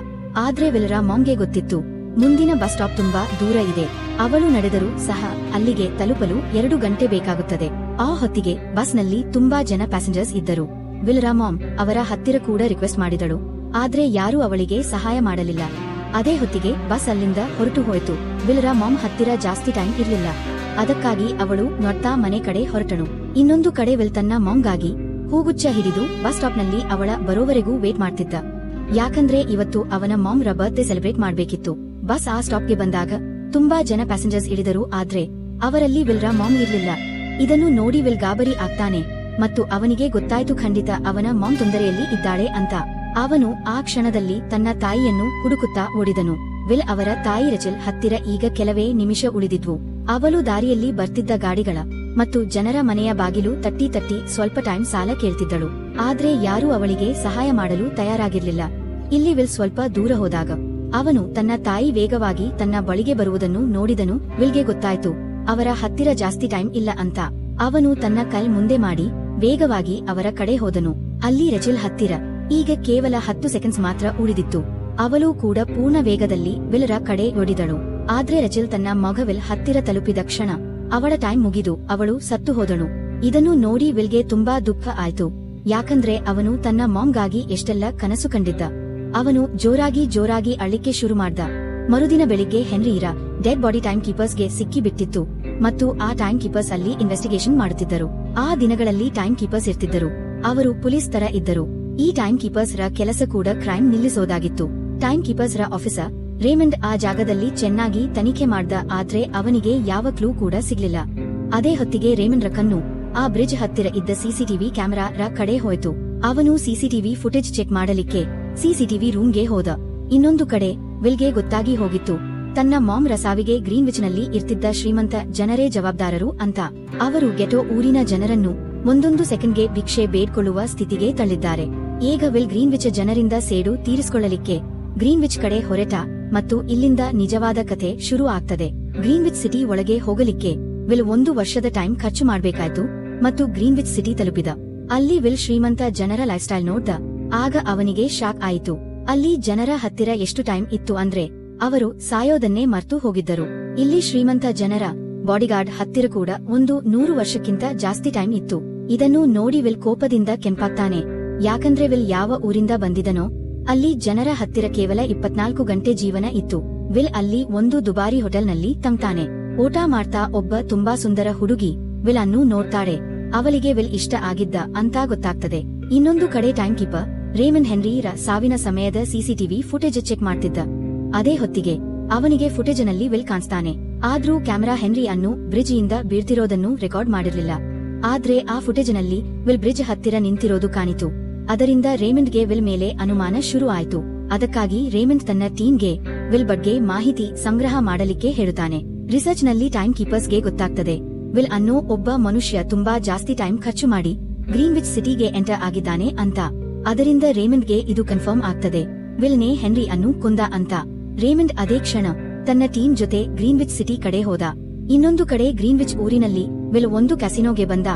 ಆದ್ರೆ ವಿಲ್ರ ಮಾಮ್ಗೆ ಗೊತ್ತಿತ್ತು ಮುಂದಿನ ಬಸ್ ಸ್ಟಾಪ್ ತುಂಬಾ ದೂರ ಇದೆ. ಅವಳು ನಡೆದರೂ ಸಹ ಅಲ್ಲಿಗೆ ತಲುಪಲು 2 ಗಂಟೆ ಬೇಕಾಗುತ್ತದೆ. ಆ ಹೊತ್ತಿಗೆ ಬಸ್ ನಲ್ಲಿ ತುಂಬಾ ಜನ ಪ್ಯಾಸೆಂಜರ್ಸ್ ಇದ್ದರು. ವಿಲ್ರ ಮಾಮ್ ಅವರ ಹತ್ತಿರ ಕೂಡ ರಿಕ್ವೆಸ್ಟ್ ಮಾಡಿದಳು, ಆದ್ರೆ ಯಾರೂ ಅವಳಿಗೆ ಸಹಾಯ ಮಾಡಲಿಲ್ಲ. ಅದೇ ಹೊತ್ತಿಗೆ ಬಸ್ ಅಲ್ಲಿಂದ ಹೊರಟು ಹೋಯಿತು. ವಿಲ್ರ ಮಾಮ್ ಹತ್ತಿರ ಜಾಸ್ತಿ ಟೈಮ್ ಇರ್ಲಿಲ್ಲ, ಅದಕ್ಕಾಗಿ ಅವಳು ನೋಡ್ತಾ ಮನೆ ಕಡೆ ಹೊರಟಳು. ಇನ್ನೊಂದು ಕಡೆ ವಿಲ್ ತನ್ನ ಮಾಮ್ಗಾಗಿ ಹೂಗುಚ್ಚ ಹಿಡಿದು ಬಸ್ ಸ್ಟಾಪ್ ನಲ್ಲಿ ಅವಳ ಬರೋವರೆಗೂ ವೇಟ್ ಮಾಡ್ತಿದ್ದ. ಯಾಕಂದ್ರೆ ಇವತ್ತು ಅವನ ಮಾಮ್ ರ ಬರ್ತ್ಡೇ ಸೆಲೆಬ್ರೇಟ್ ಮಾಡ್ಬೇಕಿತ್ತು. ಬಸ್ ಆ ಸ್ಟಾಪ್ಗೆ ಬಂದಾಗ ತುಂಬಾ ಜನ ಪ್ಯಾಸೆಂಜರ್ಸ್ ಇಳಿದರು, ಆದ್ರೆ ಅವರಲ್ಲಿ ವಿಲ್ರ ಮಾಮ್ ಇರ್ಲಿಲ್ಲ. ಇದನ್ನು ನೋಡಿ ವಿಲ್ ಗಾಬರಿ ಆಗ್ತಾನೆ ಮತ್ತು ಅವನಿಗೆ ಗೊತ್ತಾಯ್ತು ಖಂಡಿತ ಅವನ ಮಾಮ್ ತೊಂದರೆಯಲ್ಲಿ ಇದ್ದಾಳೆ ಅಂತ. ಅವನು ಆ ಕ್ಷಣದಲ್ಲಿ ತನ್ನ ತಾಯಿಯನ್ನು ಹುಡುಕುತ್ತಾ ಓಡಿದನು. ವಿಲ್ ಅವರ ತಾಯಿ ರೆಚೆಲ್ ಹತ್ತಿರ ಈಗ ಕೆಲವೇ ನಿಮಿಷ ಉಳಿದಿದ್ವು. ಅವಳು ದಾರಿಯಲ್ಲಿ ಬರ್ತಿದ್ದ ಗಾಡಿಗಳ ಮತ್ತು ಜನರ ಮನೆಯ ಬಾಗಿಲು ತಟ್ಟಿ ತಟ್ಟಿ ಸ್ವಲ್ಪ ಟೈಮ್ ಸಾಲ ಕೇಳ್ತಿದ್ದಳು, ಆದ್ರೆ ಯಾರೂ ಅವಳಿಗೆ ಸಹಾಯ ಮಾಡಲು ತಯಾರಾಗಿರ್ಲಿಲ್ಲ. ಇಲ್ಲಿ ವಿಲ್ ಸ್ವಲ್ಪ ದೂರ ಹೋದಾಗ ಅವನು ತನ್ನ ತಾಯಿ ವೇಗವಾಗಿ ತನ್ನ ಬಳಿಗೆ ಬರುವುದನ್ನು ನೋಡಿದನು. ವಿಲ್ಗೆ ಗೊತ್ತಾಯ್ತು ಅವರ ಹತ್ತಿರ ಜಾಸ್ತಿ ಟೈಮ್ ಇಲ್ಲ ಅಂತ. ಅವನು ತನ್ನ ಕೈ ಮುಂದೆ ಮಾಡಿ ವೇಗವಾಗಿ ಅವರ ಕಡೆ ಹೋದನು. ಅಲ್ಲಿ ರೆಚೆಲ್ ಹತ್ತಿರ ಈಗ ಕೇವಲ 10 ಸೆಕೆಂಡ್ಸ್ ಮಾತ್ರ ಉಳಿದಿತ್ತು. ಅವಳು ಕೂಡ ಪೂರ್ಣ ವೇಗದಲ್ಲಿ ವಿಲ್ರ ಕಡೆ ಓಡಿದಳು. ಆದ್ರೆ ರೆಚೆಲ್ ತನ್ನ ಮಗ ವಿಲ್ ಹತ್ತಿರ ತಲುಪಿದ ಕ್ಷಣ ಅವಳ ಟೈಮ್ ಮುಗಿದು ಅವಳು ಸತ್ತು ಹೋದಳು. ಇದನ್ನು ನೋಡಿ ವಿಲ್ಗೆ ತುಂಬಾ ದುಃಖ ಆಯ್ತು. ಯಾಕಂದ್ರೆ ಅವನು ತನ್ನ ಮಾಮ್ಗಾಗಿ ಎಷ್ಟೆಲ್ಲ ಕನಸು ಕಂಡಿದ್ದ. ಅವನು ಜೋರಾಗಿ ಅಳ್ಳಿಕ್ಕೆ ಶುರು ಮಾಡ್ದ. ಮರುದಿನ ಬೆಳಿಗ್ಗೆ ಹೆನ್ರಿರ ಡೆಡ್ ಬಾಡಿ ಟೈಮ್ ಕೀಪರ್ಸ್ ಗೆ ಸಿಕ್ಕಿ ಬಿಟ್ಟಿತ್ತು ಮತ್ತು ಆ ಟೈಮ್ ಕೀಪರ್ಸ್ ಅಲ್ಲಿ ಇನ್ವೆಸ್ಟಿಗೇಷನ್ ಮಾಡುತ್ತಿದ್ದರು. ಆ ದಿನಗಳಲ್ಲಿ ಟೈಮ್ ಕೀಪರ್ಸ್ ಇರ್ತಿದ್ದರು, ಅವರು ಪೊಲೀಸ್ ತರ ಇದ್ದರು. ಈ ಟೈಮ್ ಕೀಪರ್ಸ್ ರ ಕೆಲಸ ಕೂಡ ಕ್ರೈಮ್ ನಿಲ್ಲಿಸೋದಾಗಿತ್ತು. ಟೈಮ್ ಕೀಪರ್ಸ್ ರ ಆಫೀಸರ್ ರೇಮಂಡ್ ಆ ಜಾಗದಲ್ಲಿ ಚೆನ್ನಾಗಿ ತನಿಖೆ ಮಾಡ್ದ, ಆದ್ರೆ ಅವನಿಗೆ ಯಾವ ಕ್ಲೂ ಕೂಡ ಸಿಗ್ಲಿಲ್ಲ. ಅದೇ ಹೊತ್ತಿಗೆ ರೇಮಂಡ್ ರ ಕಣ್ಣು ಆ ಬ್ರಿಡ್ಜ್ ಹತ್ತಿರ ಇದ್ದ ಸಿಸಿಟಿವಿ ಕ್ಯಾಮೆರಾ ರ ಕಡೆ ಹೋಯ್ತು. ಅವನು ಸಿಸಿಟಿವಿ ಫುಟೇಜ್ ಚೆಕ್ ಮಾಡಲಿಕ್ಕೆ ಸಿಸಿಟಿವಿ ರೂಮ್ಗೆ ಹೋದ. ಇನ್ನೊಂದು ಕಡೆ ವಿಲ್ಗೆ ಗೊತ್ತಾಗಿ ಹೋಗಿತ್ತು ತನ್ನ ಮಾಮ್ ರ ಸಾವಿಗೆ ಗ್ರೀನ್ವಿಚ್ ನಲ್ಲಿ ಇರ್ತಿದ್ದ ಶ್ರೀಮಂತ ಜನರೇ ಜವಾಬ್ದಾರರು ಅಂತ. ಅವರು ಗೆಟೋ ಊರಿನ ಜನರನ್ನು ಒಂದೊಂದು ಸೆಕೆಂಡ್ಗೆ ಭಿಕ್ಷೆ ಬೇಡ್ಕೊಳ್ಳುವ ಸ್ಥಿತಿಗೆ ತಳ್ಳಿದ್ದಾರೆ. ಈಗ ವಿಲ್ ಗ್ರೀನ್ವಿಚ್ ಜನರಿಂದ ಸೇಡು ತೀರಿಸಿಕೊಳ್ಳಲಿಕ್ಕೆ ಗ್ರೀನ್ವಿಚ್ ಕಡೆ ಹೊರಟ ಮತ್ತು ಇಲ್ಲಿಂದ ನಿಜವಾದ ಕಥೆ ಶುರು ಆಗ್ತದೆ. ಗ್ರೀನ್ವಿಚ್ ಸಿಟಿ ಒಳಗೆ ಹೋಗಲಿಕ್ಕೆ ವಿಲ್ 1 ವರ್ಷದ ಟೈಮ್ ಖರ್ಚು ಮಾಡ್ಬೇಕಾಯ್ತು ಮತ್ತು ಗ್ರೀನ್ವಿಚ್ ಸಿಟಿ ತಲುಪಿದ. ಅಲ್ಲಿ ವಿಲ್ ಶ್ರೀಮಂತ ಜನರ ಲೈಫ್ ಸ್ಟೈಲ್ ನೋಡ್ದ. ಆಗ ಅವನಿಗೆ ಶಾಕ್ ಆಯಿತು. ಅಲ್ಲಿ ಜನರ ಹತ್ತಿರ ಎಷ್ಟು ಟೈಮ್ ಇತ್ತು ಅಂದ್ರೆ ಅವರು ಸಾಯೋದನ್ನೇ ಮರ್ತು ಹೋಗಿದ್ದರು. ಇಲ್ಲಿ ಶ್ರೀಮಂತ ಜನರ ಬಾಡಿಗಾರ್ಡ್ ಹತ್ತಿರ ಕೂಡ 100 ವರ್ಷಕ್ಕಿಂತ ಜಾಸ್ತಿ ಟೈಮ್ ಇತ್ತು. ಇದನ್ನು ನೋಡಿ ವಿಲ್ ಕೋಪದಿಂದ ಕೆಂಪಾಗ್ತಾನೆ. ಯಾಕಂದ್ರೆ ವಿಲ್ ಯಾವ ಊರಿಂದ ಬಂದಿದನೋ ಅಲ್ಲಿ ಜನರ ಹತ್ತಿರ ಕೇವಲ 24 ಗಂಟೆ ಜೀವನ ಇತ್ತು. ವಿಲ್ ಅಲ್ಲಿ ಒಂದು ದುಬಾರಿ ಹೋಟೆಲ್ನಲ್ಲಿ ತಂಗ್ತಾನೆ. ಊಟ ಮಾಡ್ತಾ ಒಬ್ಬ ತುಂಬಾ ಸುಂದರ ಹುಡುಗಿ ವಿಲ್ ಅನ್ನು ನೋಡ್ತಾಳೆ. ಅವಳಿಗೆ ವಿಲ್ ಇಷ್ಟ ಆಗಿದ್ದ ಅಂತ ಗೊತ್ತಾಗ್ತದೆ. ಇನ್ನೊಂದು ಕಡೆ ಟೈಮ್ ಕೀಪರ್ ರೇಮಂಡ್ ಹೆನ್ರಿ ರ ಸಾವಿನ ಸಮಯದ ಸಿಸಿಟಿವಿ ಫುಟೇಜ್ ಚೆಕ್ ಮಾಡ್ತಿದ್ದ. ಅದೇ ಹೊತ್ತಿಗೆ ಅವನಿಗೆ ಫುಟೇಜ್ ನಲ್ಲಿ ವಿಲ್ ಕಾಣಿಸ್ತಾನೆ. ಆದ್ರೂ ಕ್ಯಾಮೆರಾ ಹೆನ್ರಿ ಅನ್ನು ಬ್ರಿಡ್ಜ್ ಇಂದ ಬೀಳ್ತಿರೋದನ್ನು ರೆಕಾರ್ಡ್ ಮಾಡಿರ್ಲಿಲ್ಲ. ಆದ್ರೆ ಆ ಫುಟೇಜ್ ನಲ್ಲಿ ವಿಲ್ ಬ್ರಿಡ್ಜ್ ಹತ್ತಿರ ನಿಂತಿರೋದು ಕಾಣಿತು. ಅದರಿಂದ ರೇಮಂಡ್ಗೆ ವಿಲ್ ಮೇಲೆ ಅನುಮಾನ ಶುರು ಆಯ್ತು. ಅದಕ್ಕಾಗಿ ರೇಮಂಡ್ ತನ್ನ ಟೀಮ್ಗೆ ವಿಲ್ ಬಗ್ಗೆ ಮಾಹಿತಿ ಸಂಗ್ರಹ ಮಾಡಲಿಕ್ಕೆ ಹೇಳುತ್ತಾನೆ. ರಿಸರ್ಚ್ ನಲ್ಲಿ ಟೈಮ್ ಕೀಪರ್ಸ್ಗೆ ಗೊತ್ತಾಗ್ತದೆ ವಿಲ್ ಅನ್ನೋ ಒಬ್ಬ ಮನುಷ್ಯ ತುಂಬಾ ಜಾಸ್ತಿ ಟೈಮ್ ಖರ್ಚು ಮಾಡಿ ಗ್ರೀನ್ವಿಚ್ ಸಿಟಿಗೆ ಎಂಟರ್ ಆಗಿದ್ದಾನೆ ಅಂತ. ಅದರಿಂದ ರೇಮಂಡ್ಗೆ ಇದು ಕನ್ಫರ್ಮ್ ಆಗ್ತದೆ ವಿಲ್ ನೇ ಹೆನ್ರಿ ಅನ್ನು ಕೊಂದ ಅಂತ. ರೇಮಂಡ್ ಅದೇ ಕ್ಷಣ ತನ್ನ ಟೀಮ್ ಜೊತೆ ಗ್ರೀನ್ವಿಚ್ ಸಿಟಿ ಕಡೆ ಹೋದ. ಇನ್ನೊಂದು ಕಡೆ ಗ್ರೀನ್ವಿಚ್ ಊರಿನಲ್ಲಿ ವಿಲ್ ಒಂದು ಕ್ಯಾಸಿನೋಗೆ ಬಂದ.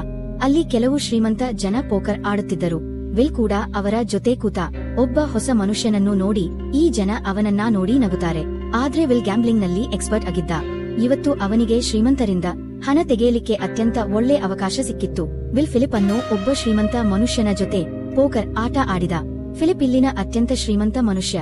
ಅಲ್ಲಿ ಕೆಲವು ಶ್ರೀಮಂತ ಜನ ಪೋಕರ್ ಆಡುತ್ತಿದ್ದರು. ವಿಲ್ ಕೂಡ ಅವರ ಜೊತೆ ಕೂತ. ಒಬ್ಬ ಹೊಸ ಮನುಷ್ಯನನ್ನು ನೋಡಿ ಈ ಜನ ಅವನನ್ನ ನೋಡಿ ನಗುತ್ತಾರೆ. ಆದ್ರೆ ವಿಲ್ ಗ್ಯಾಂಬ್ಲಿಂಗ್ ನಲ್ಲಿ ಎಕ್ಸ್ಪರ್ಟ್ ಆಗಿದ್ದ. ಇವತ್ತು ಅವನಿಗೆ ಶ್ರೀಮಂತರಿಂದ ಹಣ ತೆಗೆಯಲಿಕ್ಕೆ ಅತ್ಯಂತ ಒಳ್ಳೆ ಅವಕಾಶ ಸಿಕ್ಕಿತ್ತು. ವಿಲ್ ಫಿಲಿಪ್ ಅನ್ನು ಒಬ್ಬ ಶ್ರೀಮಂತ ಮನುಷ್ಯನ ಜೊತೆ ಪೋಕರ್ ಆಟ ಆಡಿದ. ಫಿಲಿಪ್ ಇಲ್ಲಿನ ಅತ್ಯಂತ ಶ್ರೀಮಂತ ಮನುಷ್ಯ.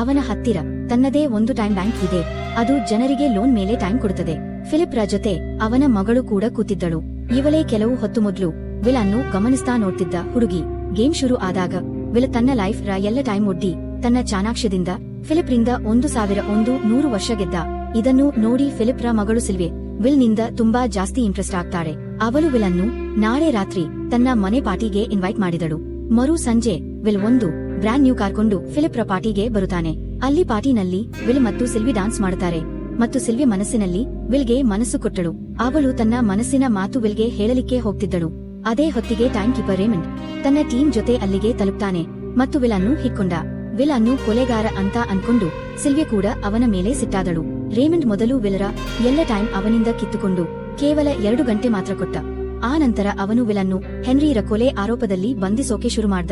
ಅವನ ಹತ್ತಿರ ತನ್ನದೇ ಒಂದು ಟೈಮ್ ಬ್ಯಾಂಕ್ ಇದೆ. ಅದು ಜನರಿಗೆ ಲೋನ್ ಮೇಲೆ ಟೈಮ್ ಕೊಡುತ್ತದೆ. ಫಿಲಿಪ್ ರ ಜೊತೆ ಅವನ ಮಗಳು ಕೂಡ ಕೂತಿದ್ದಳು. ಇವಳೇ ಕೆಲವು ಹೊತ್ತು ಮೊದಲು ವಿಲ್ ಅನ್ನು ಗಮನಿಸ್ತಾ ನೋಡ್ತಿದ್ದ ಹುಡುಗಿ. ಗೇಮ್ ಶುರು ಆದಾಗ ವಿಲ್ ತನ್ನ ಲೈಫ್ ರ ಎಲ್ಲ ಟೈಮ್ ಒಡ್ಡಿ ತನ್ನ ಚಾಣಾಕ್ಷದಿಂದ ಫಿಲಿಪ್ ರಿಂದ 1100 ವರ್ಷ ಗೆದ್ದ. ಇದನ್ನು ನೋಡಿ ಫಿಲಿಪ್ ರ ಮಗಳು ಸಿಲ್ವೆ ವಿಲ್ ನಿಂದ ತುಂಬಾ ಜಾಸ್ತಿ ಇಂಟ್ರೆಸ್ಟ್ ಆಗ್ತಾಳೆ. ಅವಳು ವಿಲ್ ಅನ್ನು ನಾಳೆ ರಾತ್ರಿ ತನ್ನ ಮನೆ ಪಾರ್ಟಿಗೆ ಇನ್ವೈಟ್ ಮಾಡಿದಳು. ಮರು ಸಂಜೆ ವಿಲ್ ಒಂದು ಬ್ರ್ಯಾಂಡ್ ನ್ಯೂ ಕಾರ್ ಕೊಂಡು ಫಿಲಿಪ್ ರ ಪಾರ್ಟಿಗೆ ಬರುತ್ತಾನೆ. ಅಲ್ಲಿ ಪಾರ್ಟಿನಲ್ಲಿ ವಿಲ್ ಮತ್ತು ಸಿಲ್ವಿ ಡಾನ್ಸ್ ಮಾಡುತ್ತಾರೆ. ಮತ್ತು ಸಿಲ್ವಿಯ ಮನಸ್ಸಿನಲ್ಲಿ ವಿಲ್ಗೆ ಮನಸ್ಸು ಕೊಟ್ಟಳು. ಅವಳು ತನ್ನ ಮನಸ್ಸಿನ ಮಾತು ವಿಲ್ಗೆ ಹೇಳಲಿಕ್ಕೆ ಹೋಗ್ತಿದ್ದಳು. ಅದೇ ಹೊತ್ತಿಗೆ ಟೈಮ್ ಕೀಪರ್ ರೇಮಂಡ್ ತನ್ನ ಟೀಮ್ ಜೊತೆ ಅಲ್ಲಿಗೆ ತಲುಪ್ತಾನೆ ಮತ್ತು ವಿಲ್ ಅನ್ನು ಹಿಡ್ಕೊಂಡ. ವಿಲ್ ಅನ್ನು ಕೊಲೆಗಾರ ಅಂತ ಅನ್ಕೊಂಡು ಸಿಲ್ವಿಯ ಕೂಡ ಅವನ ಮೇಲೆ ಸಿಟ್ಟಾದಳು. ರೇಮಂಡ್ ಮೊದಲು ವಿಲ್ರ ಎಲ್ಲ ಟೈಮ್ ಅವನಿಂದ ಕಿತ್ತುಕೊಂಡು ಕೇವಲ 2 ಗಂಟೆ ಮಾತ್ರ ಕೊಟ್ಟ. ಆ ನಂತರ ಅವನು ವಿಲ್ ಅನ್ನು ಹೆನ್ರಿರ ಕೊಲೆ ಆರೋಪದಲ್ಲಿ ಬಂಧಿಸೋಕೆ ಶುರು ಮಾಡ್ದ.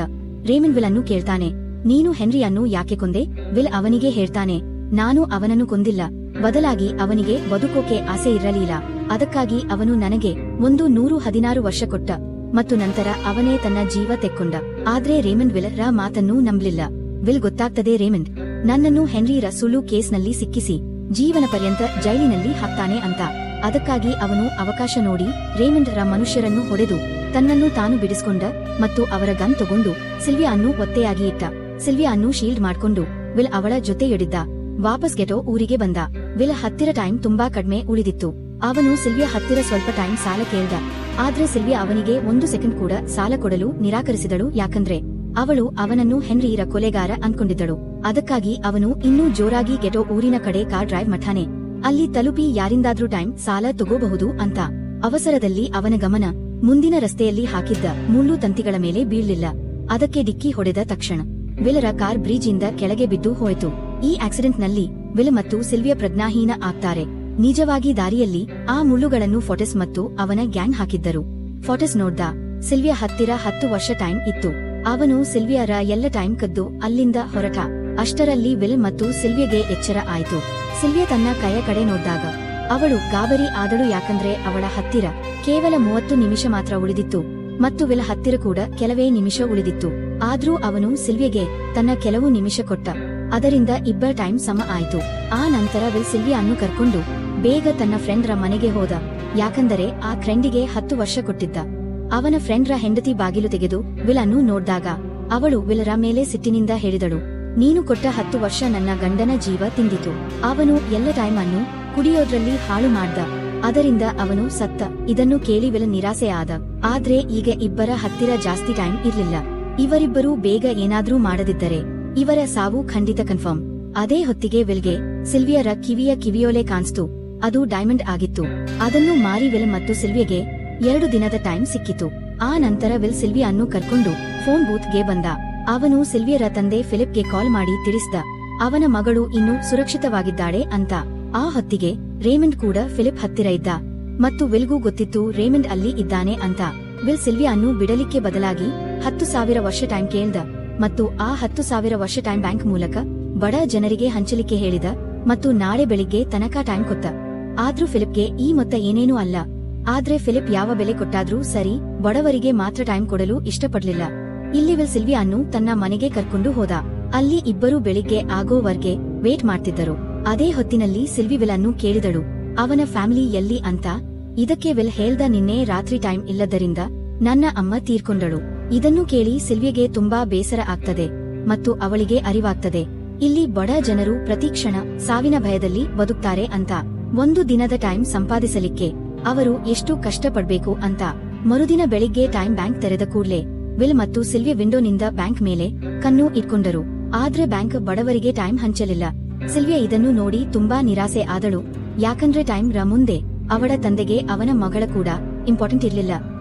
ರೇಮಂಡ್ ವಿಲ್ ಅನ್ನು ಕೇಳ್ತಾನೆ, ನೀನು ಹೆನ್ರಿಯನ್ನು ಯಾಕೆ ಕೊಂದೆ? ವಿಲ್ ಅವನಿಗೆ ಹೇಳ್ತಾನೆ, ನಾನು ಅವನನ್ನು ಕೊಂದಿಲ್ಲ, ಬದಲಾಗಿ ಅವನಿಗೆ ಬದುಕೋಕೆ ಆಸೆ ಇರಲಿಲ್ಲ, ಅದಕ್ಕಾಗಿ ಅವನು ನನಗೆ 116 ವರ್ಷ ಕೊಟ್ಟ ಮತ್ತು ನಂತರ ಅವನೇ ತನ್ನ ಜೀವ ತೆಕ್ಕೊಂಡ. ಆದ್ರೆ ರೇಮಂಡ್ ವಿಲ್ ರ ಮಾತನ್ನು ನಂಬಲಿಲ್ಲ. ವಿಲ್ ಗೊತ್ತಾಗ್ತದೆ ರೇಮಂಡ್ ನನ್ನನ್ನು ಹೆನ್ರಿರ ಸುಳ್ಳು ಕೇಸ್ನಲ್ಲಿ ಸಿಕ್ಕಿಸಿ ಜೀವನ ಪರ್ಯಂತ ಜೈಲಿನಲ್ಲಿ ಹಾಕ್ತಾನೆ ಅಂತ. ಅದಕ್ಕಾಗಿ ಅವನು ಅವಕಾಶ ನೋಡಿ ರೇಮಂಡ್ ರ ಮನುಷ್ಯರನ್ನು ಹೊಡೆದು ತನ್ನನ್ನು ತಾನು ಬಿಡಿಸ್ಕೊಂಡ ಮತ್ತು ಅವರ ಗನ್ ತಗೊಂಡು ಸಿಲ್ವಿಯಾ ಅನ್ನು ಒತ್ತೆಯಾಗಿ ಇಟ್ಟ. ಸಿಲ್ವಿಯಾ ಅನ್ನು ಶೀಲ್ಡ್ ಮಾಡ್ಕೊಂಡು ವಿಲ್ ಅವಳ ಜೊತೆ ಎಡಿದ್ದ. ವಾಪಸ್ ಗೆಟೋ ಊರಿಗೆ ಬಂದ. ವಿಲ್ ಹತ್ತಿರ ಟೈಮ್ ತುಂಬಾ ಕಡಿಮೆ ಉಳಿದಿತ್ತು. ಅವನು ಸಿಲ್ವಿಯಾ ಹತ್ತಿರ ಸ್ವಲ್ಪ ಟೈಮ್ ಸಾಲ ಕೇಳ್ದ. ಆದ್ರೆ ಸಿಲ್ವಿಯಾ ಅವನಿಗೆ 1 ಸೆಕೆಂಡ್ ಕೂಡ ಸಾಲ ಕೊಡಲು ನಿರಾಕರಿಸಿದಳು. ಯಾಕಂದ್ರೆ ಅವಳು ಅವನನ್ನು ಹೆನ್ರಿರ ಕೊಲೆಗಾರ ಅನ್ಕೊಂಡಿದ್ದಳು. ಅದಕ್ಕಾಗಿ ಅವನು ಇನ್ನೂ ಜೋರಾಗಿ ಗೆಟೋ ಊರಿನ ಕಡೆ ಕಾರ್ ಡ್ರೈವ್ ಮಾಡ್ತಾನೆ. ಅಲ್ಲಿ ತಲುಪಿ ಯಾರಿಂದಾದ್ರೂ ಟೈಮ್ ಸಾಲ ತಗೋಬಹುದು ಅಂತ. ಅವಸರದಲ್ಲಿ ಅವನ ಗಮನ ಮುಂದಿನ ರಸ್ತೆಯಲ್ಲಿ ಹಾಕಿದ್ದ ಮುಳ್ಳು ತಂತಿಗಳ ಮೇಲೆ ಬೀಳ್ಲಿಲ್ಲ. ಅದಕ್ಕೆ ಡಿಕ್ಕಿ ಹೊಡೆದ ತಕ್ಷಣ ವಿಲ್ರ ಕಾರ್ ಬ್ರಿಡ್ಜ್ ಇಂದ ಕೆಳಗೆ ಬಿದ್ದು ಹೋಯಿತು. ಈ ಆಕ್ಸಿಡೆಂಟ್ ನಲ್ಲಿ ವಿಲ್ ಮತ್ತು ಸಿಲ್ವಿಯಾ ಪ್ರಜ್ಞಾಹೀನ ಆಗ್ತಾರೆ. ನಿಜವಾಗಿ ದಾರಿಯಲ್ಲಿ ಆ ಮುಳ್ಳುಗಳನ್ನು ಫೋಟಸ್ ಮತ್ತು ಅವನ ಗ್ಯಾಂಗ್ ಹಾಕಿದ್ದರು. ಫೋಟಸ್ ನೋಡ್ದ ಸಿಲ್ವಿಯಾ ಹತ್ತಿರ 10 ವರ್ಷ ಟೈಮ್ ಇತ್ತು. ಅವನು ಸಿಲ್ವಿಯಾರ ಎಲ್ಲ ಟೈಮ್ ಕದ್ದು ಅಲ್ಲಿಂದ ಹೊರಟ. ಅಷ್ಟರಲ್ಲಿ ವಿಲ್ ಮತ್ತು ಸಿಲ್ವಿಯಾಗೆ ಎಚ್ಚರ ಆಯ್ತು. ಸಿಲ್ವಿಯಾ ತನ್ನ ಕೈಯ ಕಡೆ ನೋಡ್ದಾಗ ಅವಳು ಗಾಬರಿ ಆದಳು. ಯಾಕಂದ್ರೆ ಅವಳ ಹತ್ತಿರ ಕೇವಲ 30 ನಿಮಿಷ ಮಾತ್ರ ಉಳಿದಿತ್ತು ಮತ್ತು ವಿಲ್ ಹತ್ತಿರ ಕೂಡ ಕೆಲವೇ ನಿಮಿಷ ಉಳಿದಿತ್ತು. ಆದ್ರೂ ಅವನು ಸಿಲ್ವಿಯಾಗೆ ತನ್ನ ಕೆಲವು ನಿಮಿಷ ಕೊಟ್ಟ. ಅದರಿಂದ ಇಬ್ಬರ ಟೈಮ್ ಸಮ ಆಯ್ತು. ಆ ನಂತರ ವಿಲ್ ಸಿಲ್ವಿಯಾ ಅನ್ನು ಕರ್ಕೊಂಡು ಬೇಗ ತನ್ನ ಫ್ರೆಂಡ್ ರ ಮನೆಗೆ ಹೋದ. ಯಾಕಂದರೆ ಆ ಫ್ರೆಂಡಿಗೆ 10 ವರ್ಷ ಕೊಟ್ಟಿದ್ದ. ಅವನ ಫ್ರೆಂಡ್ ರ ಹೆಂಡತಿ ಬಾಗಿಲು ತೆಗೆದು ವಿಲ್ ಅನ್ನು ನೋಡ್ದಾಗ ಅವಳು ವಿಲ್ ರ ಮೇಲೆ ಸಿಟ್ಟಿನಿಂದ ಹೇಳಿದಳು, ನೀನು ಕೊಟ್ಟ 10 ವರ್ಷ ನನ್ನ ಗಂಡನ ಜೀವ ತಿಂದಿತು. ಅವನು ಎಲ್ಲ ಟೈಮ್ ಅನ್ನು ಕುಡಿಯೋದ್ರಲ್ಲಿ ಹಾಳು ಮಾಡ್ದ. ಅದರಿಂದ ಅವನು ಸತ್ತ. ಇದನ್ನು ಕೇಳಿ ವಿಲ್ ನಿರಾಸೆ ಆದ. ಆದ್ರೆ ಈಗ ಇಬ್ಬರ ಹತ್ತಿರ ಜಾಸ್ತಿ ಟೈಮ್ ಇರ್ಲಿಲ್ಲ. ಇವರಿಬ್ಬರೂ ಬೇಗ ಏನಾದ್ರೂ ಮಾಡದಿದ್ದರೆ ಇವರ ಸಾವು ಖಂಡಿತ ಕನ್ಫರ್ಮ್. ಅದೇ ಹೊತ್ತಿಗೆ ವಿಲ್ಗೆ ಸಿಲ್ವಿಯಾರ ಕಿವಿಯೋಲೆ ಕಾಣಿಸ್ತು. ಅದು ಡೈಮಂಡ್ ಆಗಿತ್ತು. ಅದನ್ನು ಮಾರಿ ವಿಲ್ ಮತ್ತು ಸಿಲ್ವಿಯಾಗೆ 2 ದಿನದ ಟೈಮ್ ಸಿಕ್ಕಿತು. ಆ ನಂತರ ವಿಲ್ ಸಿಲ್ವಿಯಾ ಅನ್ನು ಕರ್ಕೊಂಡು ಫೋನ್ ಬೂತ್ ಗೆ ಬಂದ. ಅವನು ಸಿಲ್ವಿಯಾರ ತಂದೆ ಫಿಲಿಪ್ಗೆ ಕಾಲ್ ಮಾಡಿ ತಿಳಿಸ್ದ ಅವನ ಮಗಳು ಇನ್ನೂ ಸುರಕ್ಷಿತವಾಗಿದ್ದಾಳೆ ಅಂತ. ಆ ಹೊತ್ತಿಗೆ ರೇಮಂಡ್ ಕೂಡ ಫಿಲಿಪ್ ಹತ್ತಿರ ಇದ್ದ ಮತ್ತು ವಿಲ್ಗೂ ಗೊತ್ತಿತ್ತು ರೇಮಂಡ್ ಅಲ್ಲಿ ಇದ್ದಾನೆ ಅಂತ. ವಿಲ್ ಸಿಲ್ವಿಯಾ ಅನ್ನು ಬಿಡಲಿಕ್ಕೆ ಬದಲಾಗಿ 10,000 ವರ್ಷ ಟೈಮ್ ಕೇಳ್ದ ಮತ್ತು ಆ 10,000 ವರ್ಷ ಟೈಮ್ ಬ್ಯಾಂಕ್ ಮೂಲಕ ಬಡ ಜನರಿಗೆ ಹಂಚಲಿಕ್ಕೆ ಹೇಳಿದ ಮತ್ತು ನಾಳೆ ಬೆಳಿಗ್ಗೆ ತನಕ ಟೈಮ್ ಕೊಟ್ಟ. ಆದ್ರೂ ಫಿಲಿಪ್ಗೆ ಈ ಮೊತ್ತ ಏನೇನೂ ಅಲ್ಲ. ಆದ್ರೆ ಫಿಲಿಪ್ ಯಾವ ಬೆಲೆ ಕೊಟ್ಟಾದ್ರೂ ಸರಿ, ಬಡವರಿಗೆ ಮಾತ್ರ ಟೈಮ್ ಕೊಡಲು ಇಷ್ಟಪಡ್ಲಿಲ್ಲ. ಇಲ್ಲಿ ವಿಲ್ ಸಿಲ್ವಿಯಾ ಅನ್ನು ತನ್ನ ಮನೆಗೆ ಕರ್ಕೊಂಡು ಹೋದ. ಅಲ್ಲಿ ಇಬ್ಬರು ಬೆಳಿಗ್ಗೆ ಆಗೋವರ್ಗೆ ವೇಟ್ ಮಾಡ್ತಿದ್ದರು. ಅದೇ ಹೊತ್ತಿನಲ್ಲಿ ಸಿಲ್ವಿ ವಿಲ್ ಅನ್ನು ಕೇಳಿದಳು, ಅವನ ಫ್ಯಾಮಿಲಿ ಎಲ್ಲಿ ಅಂತ. ಇದಕ್ಕೆ ವಿಲ್ ಹೇಳ್ದ, ನಿನ್ನೆ ರಾತ್ರಿ ಟೈಮ್ ಇಲ್ಲದರಿಂದ ನನ್ನ ಅಮ್ಮ ತೀರ್ಕೊಂಡಳು. ಇದನ್ನು ಕೇಳಿ ಸಿಲ್ವಿಗೆ ತುಂಬಾ ಬೇಸರ ಆಗ್ತದೆ ಮತ್ತು ಅವಳಿಗೆ ಅರಿವಾಗ್ತದೆ ಇಲ್ಲಿ ಬಡ ಜನರು ಪ್ರತಿಕ್ಷಣ ಸಾವಿನ ಭಯದಲ್ಲಿ ಬದುಕ್ತಾರೆ ಅಂತ. 1 ದಿನದ ಟೈಮ್ ಸಂಪಾದಿಸಲಿಕ್ಕೆ ಅವರು ಎಷ್ಟು ಕಷ್ಟಪಡ್ಬೇಕು ಅಂತ. ಮರುದಿನ ಬೆಳಿಗ್ಗೆ ಟೈಮ್ ಬ್ಯಾಂಕ್ ತೆರೆದ ಕೂಡ್ಲೆ ವಿಲ್ ಮತ್ತು ಸಿಲ್ವಿಯಾ ವಿಂಡೋನಿಂದ ಬ್ಯಾಂಕ್ ಮೇಲೆ ಕಣ್ಣು ಇಟ್ಕೊಂಡರು. ಆದ್ರೆ ಬ್ಯಾಂಕ್ ಬಡವರಿಗೆ ಟೈಮ್ ಹಂಚಲಿಲ್ಲ. ಸಿಲ್ವಿಯಾ ಇದನ್ನು ನೋಡಿ ತುಂಬಾ ನಿರಾಸೆ ಆದಳು. ಯಾಕಂದ್ರೆ ಟೈಮ್ ರ ಮುಂದೆ ಅವಳ ತಂದೆಗೆ ಅವನ ಮಗಳ ಕೂಡ ಇಂಪಾರ್ಟೆಂಟ್ ಇರ್ಲಿಲ್ಲ.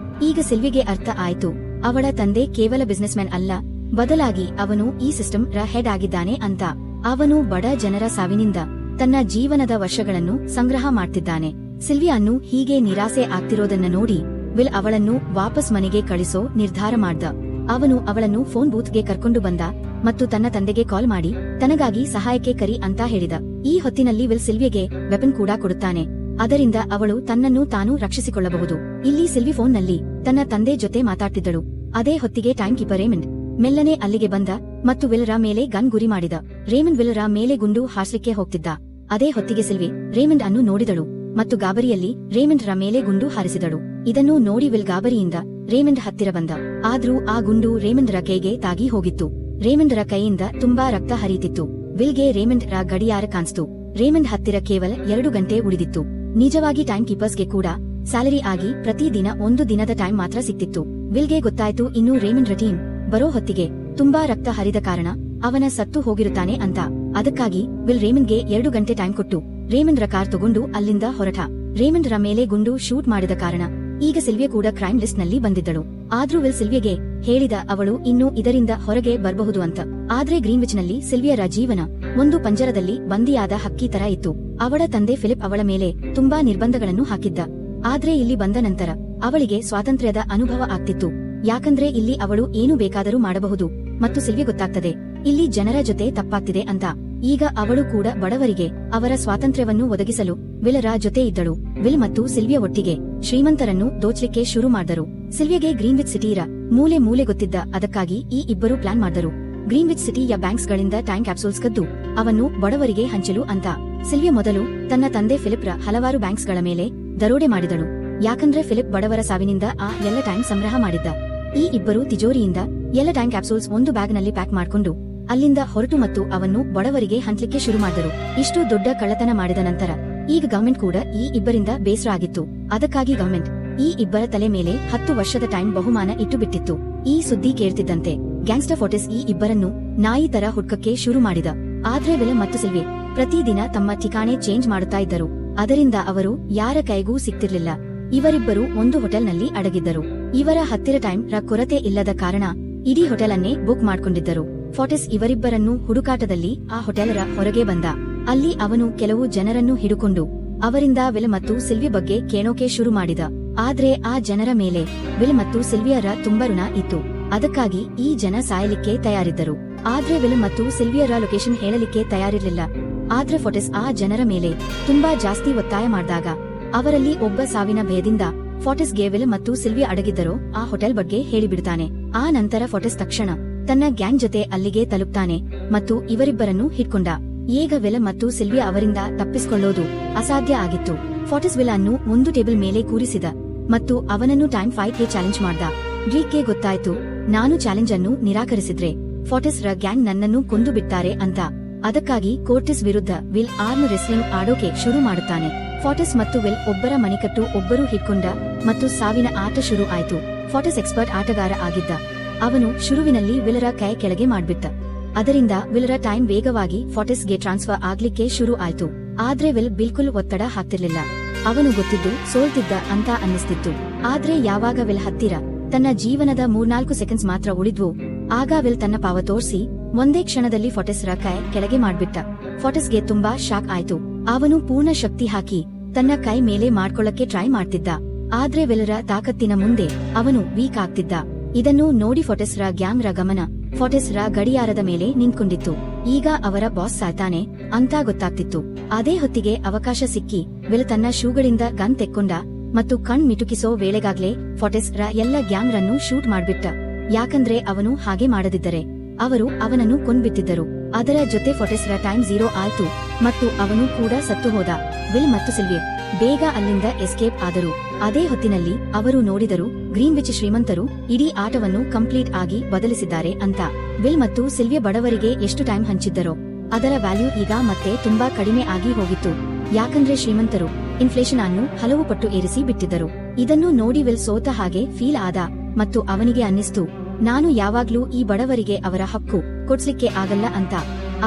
ಈಗ ಸಿಲ್ವಿಗೆ ಅರ್ಥ ಆಯ್ತು, ಅವಳ ತಂದೆ ಕೇವಲ ಬಿಸ್ನೆಸ್ ಮ್ಯಾನ್ ಅಲ್ಲ, ಬದಲಾಗಿ ಅವನು ಈ ಸಿಸ್ಟಮ್ ರ ಹೆಡ್ ಆಗಿದ್ದಾನೆ ಅಂತ. ಅವನು ಬಡ ಜನರ ಸಾವಿನಿಂದ ತನ್ನ ಜೀವನದ ವರ್ಷಗಳನ್ನು ಸಂಗ್ರಹ ಮಾಡ್ತಿದ್ದಾನೆ. ಸಿಲ್ವಿಯಾ ಅನ್ನು ಹೀಗೆ ನಿರಾಸೆ ಆಗ್ತಿರೋದನ್ನ ನೋಡಿ ವಿಲ್ ಅವಳನ್ನು ವಾಪಸ್ ಮನೆಗೆ ಕಳಿಸೋ ನಿರ್ಧಾರ ಮಾಡ್ದ. ಅವನು ಅವಳನ್ನು ಫೋನ್ ಬೂತ್ ಗೆ ಕರ್ಕೊಂಡು ಬಂದ ಮತ್ತು ತನ್ನ ತಂದೆಗೆ ಕಾಲ್ ಮಾಡಿ ತನಗಾಗಿ ಸಹಾಯಕ್ಕೆ ಕರಿ ಅಂತ ಹೇಳಿದ. ಈ ಹೊತ್ತಿನಲ್ಲಿ ವಿಲ್ ಸಿಲ್ವಿಯಾಗೆ ವೆಪನ್ ಕೂಡ ಕೊಡುತ್ತಾನೆ. ಅದರಿಂದ ಅವಳು ತನ್ನನ್ನು ತಾನು ರಕ್ಷಿಸಿಕೊಳ್ಳಬಹುದು. ಇಲ್ಲಿ ಸಿಲ್ವಿ ಫೋನ್ ನಲ್ಲಿ ತನ್ನ ತಂದೆ ಜೊತೆ ಮಾತಾಡ್ತಿದ್ದಳು. ಅದೇ ಹೊತ್ತಿಗೆ ಟೈಮ್ ಕೀಪರ್ ರೇಮಂಡ್ ಮೆಲ್ಲನೆ ಅಲ್ಲಿಗೆ ಬಂದ ಮತ್ತು ವಿಲ್ ರ ಮೇಲೆ ಗನ್ ಗುರಿ ಮಾಡಿದ. ರೇಮಂಡ್ ವಿಲ್ ರ ಮೇಲೆ ಗುಂಡು ಹಾರ್ಸ್ಲಿಕ್ಕೆ ಹೋಗ್ತಿದ್ದ. ಅದೇ ಹೊತ್ತಿಗೆ ಸಿಲ್ವಿ ರೇಮಂಡ್ ಅನ್ನು ನೋಡಿದಳು ಮತ್ತು ಗಾಬರಿಯಲ್ಲಿ ರೇಮಂಡ್ ರ ಮೇಲೆ ಗುಂಡು ಹಾರಿಸಿದಳು. ಇದನ್ನು ನೋಡಿ ವಿಲ್ ಗಾಬರಿಯಿಂದ ರೇಮಂಡ್ ಹತ್ತಿರ ಬಂದ. ಆದ್ರೂ ಆ ಗುಂಡು ರೇಮಂಡ್ ರ ಕೈಗೆ ತಾಗಿ ಹೋಗಿತ್ತು. ರೇಮಂಡ್ ರ ಕೈಯಿಂದ ತುಂಬಾ ರಕ್ತ ಹರಿಯುತ್ತಿತ್ತು. ವಿಲ್ಗೆ ರೇಮಂಡ್ ರ ಗಡಿಯಾರ ಕಾಣಿಸ್ತು. ರೇಮಂಡ್ ಹತ್ತಿರ ಕೇವಲ 2 ಗಂಟೆ ಉಳಿದಿತ್ತು. ನಿಜವಾಗಿ ಟೈಮ್ ಕೀಪರ್ಸ್ಗೆ ಕೂಡ ಸ್ಯಾಲರಿ ಆಗಿ ಪ್ರತಿದಿನ 1 ದಿನದ ಟೈಮ್ ಮಾತ್ರ ಸಿಕ್ತಿತ್ತು. ವಿಲ್ಗೆ ಗೊತ್ತಾಯ್ತು ಇನ್ನು ರೇಮಂಡ್ ರ ಟೀಮ್ ಬರೋ ಹೊತ್ತಿಗೆ ತುಂಬಾ ರಕ್ತ ಹರಿದ ಕಾರಣ ಅವನ ಸತ್ತು ಹೋಗಿರುತ್ತಾನೆ ಅಂತ. ಅದಕ್ಕಾಗಿ ವಿಲ್ ರೇಮಂಡ್ಗೆ 2 ಗಂಟೆ ಟೈಮ್ ಕೊಟ್ಟು ರೇಮಂಡ್ ರ ಕಾರ್ ತಗೊಂಡು ಅಲ್ಲಿಂದ ಹೊರಟ. ರೇಮಂಡ್ ರ ಮೇಲೆ ಗುಂಡು ಶೂಟ್ ಮಾಡಿದ ಕಾರಣ ಈಗ ಸಿಲ್ವಿಯಾ ಕೂಡ ಕ್ರೈಮ್ ಲಿಸ್ಟ್ ನಲ್ಲಿ ಬಂದಿದ್ದಳು. ಆದ್ರೂ ವಿಲ್ ಸಿಲ್ವಿಯಾಗೆ ಹೇಳಿದ ಅವಳು ಇನ್ನೂ ಇದರಿಂದ ಹೊರಗೆ ಬರಬಹುದು ಅಂತ. ಆದ್ರೆ ಗ್ರೀನ್ವಿಚ್ ನಲ್ಲಿ ಸಿಲ್ವಿಯಾರ ಜೀವನ ಒಂದು ಪಂಜರದಲ್ಲಿ ಬಂದಿಯಾದ ಹಕ್ಕಿ ತರ ಇತ್ತು. ಅವಳ ತಂದೆ ಫಿಲಿಪ್ ಅವಳ ಮೇಲೆ ತುಂಬಾ ನಿರ್ಬಂಧಗಳನ್ನು ಹಾಕಿದ್ದ. ಆದ್ರೆ ಇಲ್ಲಿ ಬಂದ ನಂತರ ಅವಳಿಗೆ ಸ್ವಾತಂತ್ರ್ಯದ ಅನುಭವ ಆಗ್ತಿತ್ತು. ಯಾಕಂದ್ರೆ ಇಲ್ಲಿ ಅವಳು ಏನು ಬೇಕಾದರೂ ಮಾಡಬಹುದು ಮತ್ತು ಸಿಲ್ವಿ ಗೊತ್ತಾಗ್ತದೆ ಇಲ್ಲಿ ಜನರ ಜೊತೆ ತಪ್ಪಾಗ್ತಿದೆ ಅಂತ. ಈಗ ಅವಳು ಕೂಡ ಬಡವರಿಗೆ ಅವರ ಸ್ವಾತಂತ್ರ್ಯವನ್ನು ಒದಗಿಸಲು ವಿಲರ ಜೊತೆ ಇದ್ದಳು. ವಿಲ್ ಮತ್ತು ಸಿಲ್ವಿಯಾ ಒಟ್ಟಿಗೆ ಶ್ರೀಮಂತರನ್ನು ದೋಚ್ಲಿಕ್ಕೆ ಶುರು ಮಾಡಿದರು. ಸಿಲ್ವಿಯಾಗೆ ಗ್ರೀನ್ವಿಚ್ ಸಿಟಿಯ ಮೂಲೆ ಮೂಲೆ ಗೊತ್ತಿದ್ದ. ಅದಕ್ಕಾಗಿ ಈ ಇಬ್ಬರು ಪ್ಲಾನ್ ಮಾಡಿದರು. ಗ್ರೀನ್ವಿಚ್ ಸಿಟಿಯ ಬ್ಯಾಂಕ್ಸ್ ಗಳಿಂದ ಟೈಮ್ ಕ್ಯಾಪ್ಸೂಲ್ಸ್ ಕದ್ದು ಅವನ್ನು ಬಡವರಿಗೆ ಹಂಚಲು ಅಂತ. ಸಿಲ್ವಿಯಾ ಮೊದಲು ತನ್ನ ತಂದೆ ಫಿಲಿಪ್ ರ ಹಲವಾರು ಬ್ಯಾಂಕ್ಸ್ ಗಳ ಮೇಲೆ ದರೋಡೆ ಮಾಡಿದಳು. ಯಾಕಂದ್ರೆ ಫಿಲಿಪ್ ಬಡವರ ಸಾವಿನಿಂದ ಆ ಎಲ್ಲ ಟೈಮ್ ಸಂಗ್ರಹ ಮಾಡಿದ್ದ. ಈ ಇಬ್ಬರು ತಿಜೋರಿಯಿಂದ ಎಲ್ಲ ಟೈಮ್ ಕ್ಯಾಪ್ಸೂಲ್ಸ್ ಒಂದು ಬ್ಯಾಗ್ ನಲ್ಲಿ ಪ್ಯಾಕ್ ಮಾಡಿಕೊಂಡು ಅಲ್ಲಿಂದ ಹೊರಟು ಮತ್ತು ಅವನ್ನು ಬಡವರಿಗೆ ಹಂಚಲಿಕ್ಕೆ ಶುರು ಮಾಡಿದರು. ಇಷ್ಟು ದೊಡ್ಡ ಕಳ್ಳತನ ಮಾಡಿದ ನಂತರ ಈಗ ಗವರ್ಮೆಂಟ್ ಕೂಡ ಈ ಇಬ್ಬರಿಂದ ಬೇಸರ ಆಗಿತ್ತು. ಅದಕ್ಕಾಗಿ ಗವರ್ಮೆಂಟ್ ಈ ಇಬ್ಬರ ತಲೆ ಮೇಲೆ 10 ವರ್ಷದ ಟೈಮ್ ಬಹುಮಾನ ಇಟ್ಟು ಬಿಟ್ಟಿತ್ತು. ಈ ಸುದ್ದಿ ಕೇಳ್ತಿದ್ದಂತೆ ಗ್ಯಾಂಗ್ಸ್ಟರ್ ಫೋರ್ಟಿಸ್ ಈ ಇಬ್ಬರನ್ನು ನಾಯಿ ತರ ಹುಡ್ಕಕ್ಕೆ ಶುರು ಮಾಡಿದ. ಆದ್ರೆ ವಿಲ್ ಮತ್ತು ಸಿಲ್ವಿ ಪ್ರತಿದಿನ ತಮ್ಮ ಠಿಕಾಣೆ ಚೇಂಜ್ ಮಾಡುತ್ತಾ ಇದ್ದರು. ಅದರಿಂದ ಅವರು ಯಾರ ಕೈಗೂ ಸಿಕ್ತಿರ್ಲಿಲ್ಲ. ಇವರಿಬ್ಬರು ಒಂದು ಹೋಟೆಲ್ನಲ್ಲಿ ಅಡಗಿದ್ದರು. ಇವರ ಹತ್ತಿರ ಟೈಮ್ ರ ಕೊರತೆ ಇಲ್ಲದ ಕಾರಣ ಇಡೀ ಹೋಟೆಲ್ ಅನ್ನೇ ಬುಕ್ ಮಾಡ್ಕೊಂಡಿದ್ದರು. ಫೋರ್ಟಿಸ್ ಇವರಿಬ್ಬರನ್ನು ಹುಡುಕಾಟದಲ್ಲಿ ಆ ಹೋಟೆಲರ ಹೊರಗೆ ಬಂದ. ಅಲ್ಲಿ ಅವನು ಕೆಲವು ಜನರನ್ನು ಹಿಡುಕೊಂಡು ಅವರಿಂದ ವಿಲ್ ಮತ್ತು ಸಿಲ್ವಿ ಬಗ್ಗೆ ಕೇಳೋಕೆ ಶುರು ಮಾಡಿದ. ಆದ್ರೆ ಆ ಜನರ ಮೇಲೆ ವಿಲ್ ಮತ್ತು ಸಿಲ್ವಿಯರ ತುಂಬಾ ಋಣ ಇತ್ತು. ಅದಕ್ಕಾಗಿ ಈ ಜನ ಸಾಯಲಿಕ್ಕೆ ತಯಾರಿದ್ದರು. ಆದ್ರೆ ವಿಲ್ ಮತ್ತು ಸಿಲ್ವಿಯರ ಲೊಕೇಶನ್ ಹೇಳಲಿಕ್ಕೆ ತಯಾರಿರ್ಲಿಲ್ಲ. ಆದ್ರೆ ಫೋರ್ಟಿಸ್ ಆ ಜನರ ಮೇಲೆ ತುಂಬಾ ಜಾಸ್ತಿ ಒತ್ತಾಯ ಮಾಡಿದಾಗ ಅವರಲ್ಲಿ ಒಬ್ಬ ಸಾವಿನ ಭಯದಿಂದ ಫೋರ್ಟಿಸ್ಗೆ ವಿಲ್ ಮತ್ತು ಸಿಲ್ವಿ ಅಡಗಿದ್ದರೋ ಆ ಹೋಟೆಲ್ ಬಗ್ಗೆ ಹೇಳಿಬಿಡುತ್ತಾನೆ. ಆ ನಂತರ ಫೋರ್ಟಿಸ್ ತಕ್ಷಣ ತನ್ನ ಗ್ಯಾಂಗ್ ಜೊತೆ ಅಲ್ಲಿಗೆ ತಲುಪ್ತಾನೆ ಮತ್ತು ಇವರಿಬ್ಬರನ್ನು ಹಿಡ್ಕೊಂಡ. ಈಗ ವಿಲ್ ಮತ್ತು ಸಿಲ್ವಿ ಅವರಿಂದ ತಪ್ಪಿಸಿಕೊಳ್ಳೋದು ಅಸಾಧ್ಯ ಆಗಿತ್ತು. ಫೋರ್ಟಿಸ್ ವಿಲ್ ಅನ್ನು ಒಂದು ಟೇಬಲ್ ಮೇಲೆ ಕೂರಿಸಿದ ಮತ್ತು ಅವನನ್ನು ಟೈಮ್ ಫೈಟ್ ಗೆ ಚಾಲೆಂಜ್ ಮಾಡ್ದ. ಡ್ರೀಕ್ಗೆ ಗೊತ್ತಾಯ್ತು ನಾನು ಚಾಲೆಂಜ್ ಅನ್ನು ನಿರಾಕರಿಸಿದ್ರೆ ಫೋರ್ಟಿಸ್ ರ ಗ್ಯಾಂಗ್ ನನ್ನನ್ನು ಕೊಂದು ಬಿಡ್ತಾರೆ ಅಂತ. ಅದಕ್ಕಾಗಿ ಕೋರ್ಟಿಸ್ ವಿರುದ್ಧ ವಿಲ್ ಆರ್ಮ್ ರೆಸ್ಲಿಂಗ್ ಆಡೋಕೆ ಶುರು ಮಾಡುತ್ತಾನೆ. ಫೋರ್ಟಿಸ್ ಮತ್ತು ವಿಲ್ ಒಬ್ಬರ ಮಣಿಕಟ್ಟು ಒಬ್ಬರು ಹಿಡ್ಕೊಂಡ ಮತ್ತು ಸಾವಿನ ಆಟ ಶುರು ಆಯ್ತು. ಫೋರ್ಟಿಸ್ ಎಕ್ಸ್ಪರ್ಟ್ ಆಟಗಾರ ಆಗಿದ್ದ. ಅವನು ಶುರುವಿನಲ್ಲಿ ವಿಲರ ಕೈ ಕೆಳಗೆ ಮಾಡ್ಬಿಟ್ಟ. ಅದರಿಂದ ವಿಲರ ಟೈಮ್ ವೇಗವಾಗಿ ಫೋರ್ಟಿಸ್ಗೆ ಟ್ರಾನ್ಸ್ಫರ್ ಆಗ್ಲಿಕ್ಕೆ ಶುರು ಆಯ್ತು. ಆದ್ರೆ ವಿಲ್ ಬಿಲ್ಕುಲ್ ಒತ್ತಡ ಹಾಕ್ತಿರ್ಲಿಲ್ಲ. ಅವನು ಗೊತ್ತಿದ್ದು ಸೋಲ್ತಿದ್ದ ಅಂತ ಅನ್ನಿಸ್ತಿತ್ತು. ಆದ್ರೆ ಯಾವಾಗ ವಿಲ್ ಹತ್ತಿರ ತನ್ನ ಜೀವನದ 3-4 ಸೆಕೆಂಡ್ಸ್ ಮಾತ್ರ ಉಳಿದ್ವು ಆಗ ವಿಲ್ ತನ್ನ ಪಾವ ತೋರಿಸಿ ಒಂದೇ ಕ್ಷಣದಲ್ಲಿ ಫೋರ್ಟಿಸ್ ರ ಕೈ ಕೆಳಗೆ ಮಾಡ್ಬಿಟ್ಟ. ಫೋರ್ಟಿಸ್ಗೆ ತುಂಬಾ ಶಾಕ್ ಆಯ್ತು. ಅವನು ಪೂರ್ಣ ಶಕ್ತಿ ಹಾಕಿ ತನ್ನ ಕೈ ಮೇಲೆ ಮಾಡ್ಕೊಳ್ಳಕ್ಕೆ ಟ್ರೈ ಮಾಡ್ತಿದ್ದ. ಆದ್ರೆ ವಿಲರ ತಾಕತ್ತಿನ ಮುಂದೆ ಅವನು ವೀಕ್ ಆಗ್ತಿದ್ದ. ಇದನ್ನು ನೋಡಿ ಫೋರ್ಟಿಸ್ ರ ಗ್ಯಾಂಗ್ ರ ಗಮನ ಫೋರ್ಟಿಸ್ ರ ಗಡಿಯಾರದ ಮೇಲೆ ನಿಂತ್ಕೊಂಡಿತ್ತು. ಈಗ ಅವರ ಬಾಸ್ ಸಾಯ್ತಾನೆ ಅಂತ ಗೊತ್ತಾಗ್ತಿತ್ತು. ಅದೇ ಹೊತ್ತಿಗೆ ಅವಕಾಶ ಸಿಕ್ಕಿ ವಿಲ್ ತನ್ನ ಶೂಗಳಿಂದ ಗನ್ ತೆಕ್ಕೊಂಡ ಮತ್ತು ಕಣ್ ಮಿಟುಕಿಸೋ ವೇಳೆಗಾಗ್ಲೇ ಫೋರ್ಟಿಸ್ ರ ಎಲ್ಲ ಗ್ಯಾಂಗ್ ರನ್ನು ಶೂಟ್ ಮಾಡ್ಬಿಟ್ಟ. ಯಾಕಂದ್ರೆ ಅವನು ಹಾಗೆ ಮಾಡದಿದ್ದರೆ ಅವರು ಅವನನ್ನು ಕೊಂದ್ಬಿಟ್ಟಿದ್ದರು. ಅದರ ಜೊತೆ ಫೋರ್ಟಿಸ್ ರ ಟೈಮ್ 0 ಆಯ್ತು ಮತ್ತು ಅವನು ಕೂಡ ಸತ್ತು ಹೋದ. ವಿಲ್ ಮತ್ತು ಸಿಲ್ವಿ ಬೇಗ ಅಲ್ಲಿಂದ ಎಸ್ಕೇಪ್ ಆದರು. ಅದೇ ಹೊತ್ತಿನಲ್ಲಿ ಅವರು ನೋಡಿದರು ಗ್ರೀನ್ವಿಚ್ ಶ್ರೀಮಂತರು ಇಡೀ ಆಟವನ್ನು ಕಂಪ್ಲೀಟ್ ಆಗಿ ಬದಲಿಸಿದ್ದಾರೆ ಅಂತ. ವಿಲ್ ಮತ್ತು ಸಿಲ್ವಿಯ ಬಡವರಿಗೆ ಎಷ್ಟು ಟೈಮ್ ಹಂಚಿದ್ದರೋ ಅದರ ವ್ಯಾಲ್ಯೂ ಈಗ ಮತ್ತೆ ತುಂಬಾ ಕಡಿಮೆ ಆಗಿ ಹೋಗಿತ್ತು. ಯಾಕಂದ್ರೆ ಶ್ರೀಮಂತರು ಇನ್ಫ್ಲೇಷನ್ ಅನ್ನು ಹಲವು ಪಟ್ಟು ಏರಿಸಿ ಬಿಟ್ಟಿದ್ದರು. ಇದನ್ನು ನೋಡಿ ವಿಲ್ ಸೋತ ಹಾಗೆ ಫೀಲ್ ಆದ ಮತ್ತು ಅವನಿಗೆ ಅನ್ನಿಸ್ತು ನಾನು ಯಾವಾಗ್ಲೂ ಈ ಬಡವರಿಗೆ ಅವರ ಹಕ್ಕು ಕೊಡ್ಸ್ಲಿಕ್ಕೆ ಆಗಲ್ಲ ಅಂತ.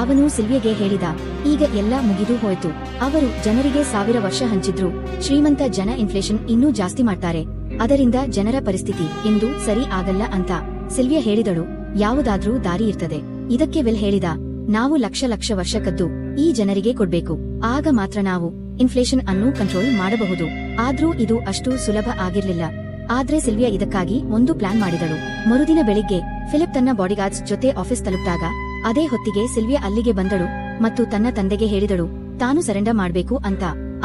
ಅವನು ಸಿಲ್ವಿಯಾಗೆ ಹೇಳಿದ ಈಗ ಎಲ್ಲ ಮುಗಿದು ಹೋಯ್ತು. ಅವರು ಜನರಿಗೆ 1000 ವರ್ಷ ಹಂಚಿದ್ರು. ಶ್ರೀಮಂತ ಜನ ಇನ್ಫ್ಲೇಷನ್ ಇನ್ನೂ ಜಾಸ್ತಿ ಮಾಡ್ತಾರೆ. ಅದರಿಂದ ಜನರ ಪರಿಸ್ಥಿತಿ ಎಂದು ಸರಿ ಆಗಲ್ಲ ಅಂತ. ಸಿಲ್ವಿಯಾ ಹೇಳಿದಳು ಯಾವುದಾದ್ರೂ ದಾರಿ ಇರ್ತದೆ. ಇದಕ್ಕೆ ವಿಲ್ ಹೇಳಿದ ನಾವು ಲಕ್ಷ ವರ್ಷ ಕದ್ದು ಈ ಜನರಿಗೆ ಕೊಡ್ಬೇಕು. ಆಗ ಮಾತ್ರ ನಾವು ಇನ್ಫ್ಲೇಷನ್ ಅನ್ನು ಕಂಟ್ರೋಲ್ ಮಾಡಬಹುದು. ಆದ್ರೂ ಇದು ಅಷ್ಟು ಸುಲಭ ಆಗಿರ್ಲಿಲ್ಲ. ಆದ್ರೆ ಸಿಲ್ವಿಯಾ ಇದಕ್ಕಾಗಿ ಒಂದು ಪ್ಲಾನ್ ಮಾಡಿದಳು. ಮರುದಿನ ಬೆಳಿಗ್ಗೆ ಫಿಲಿಪ್ ತನ್ನ ಬಾಡಿಗಾರ್ಡ್ಸ್ ಜೊತೆ ಆಫೀಸ್ ತಲುಪಿದಾಗ ಅದೇ ಹೊತ್ತಿಗೆ ಸಿಲ್ವಿಯಾ ಅಲ್ಲಿಗೆ ಬಂದಳು ಮತ್ತು ತನ್ನ ತಂದೆಗೆ ಹೇಳಿದಳು ತಾನು ಸರೆಂಡರ್ ಮಾಡ್ಬೇಕು ಅಂತ.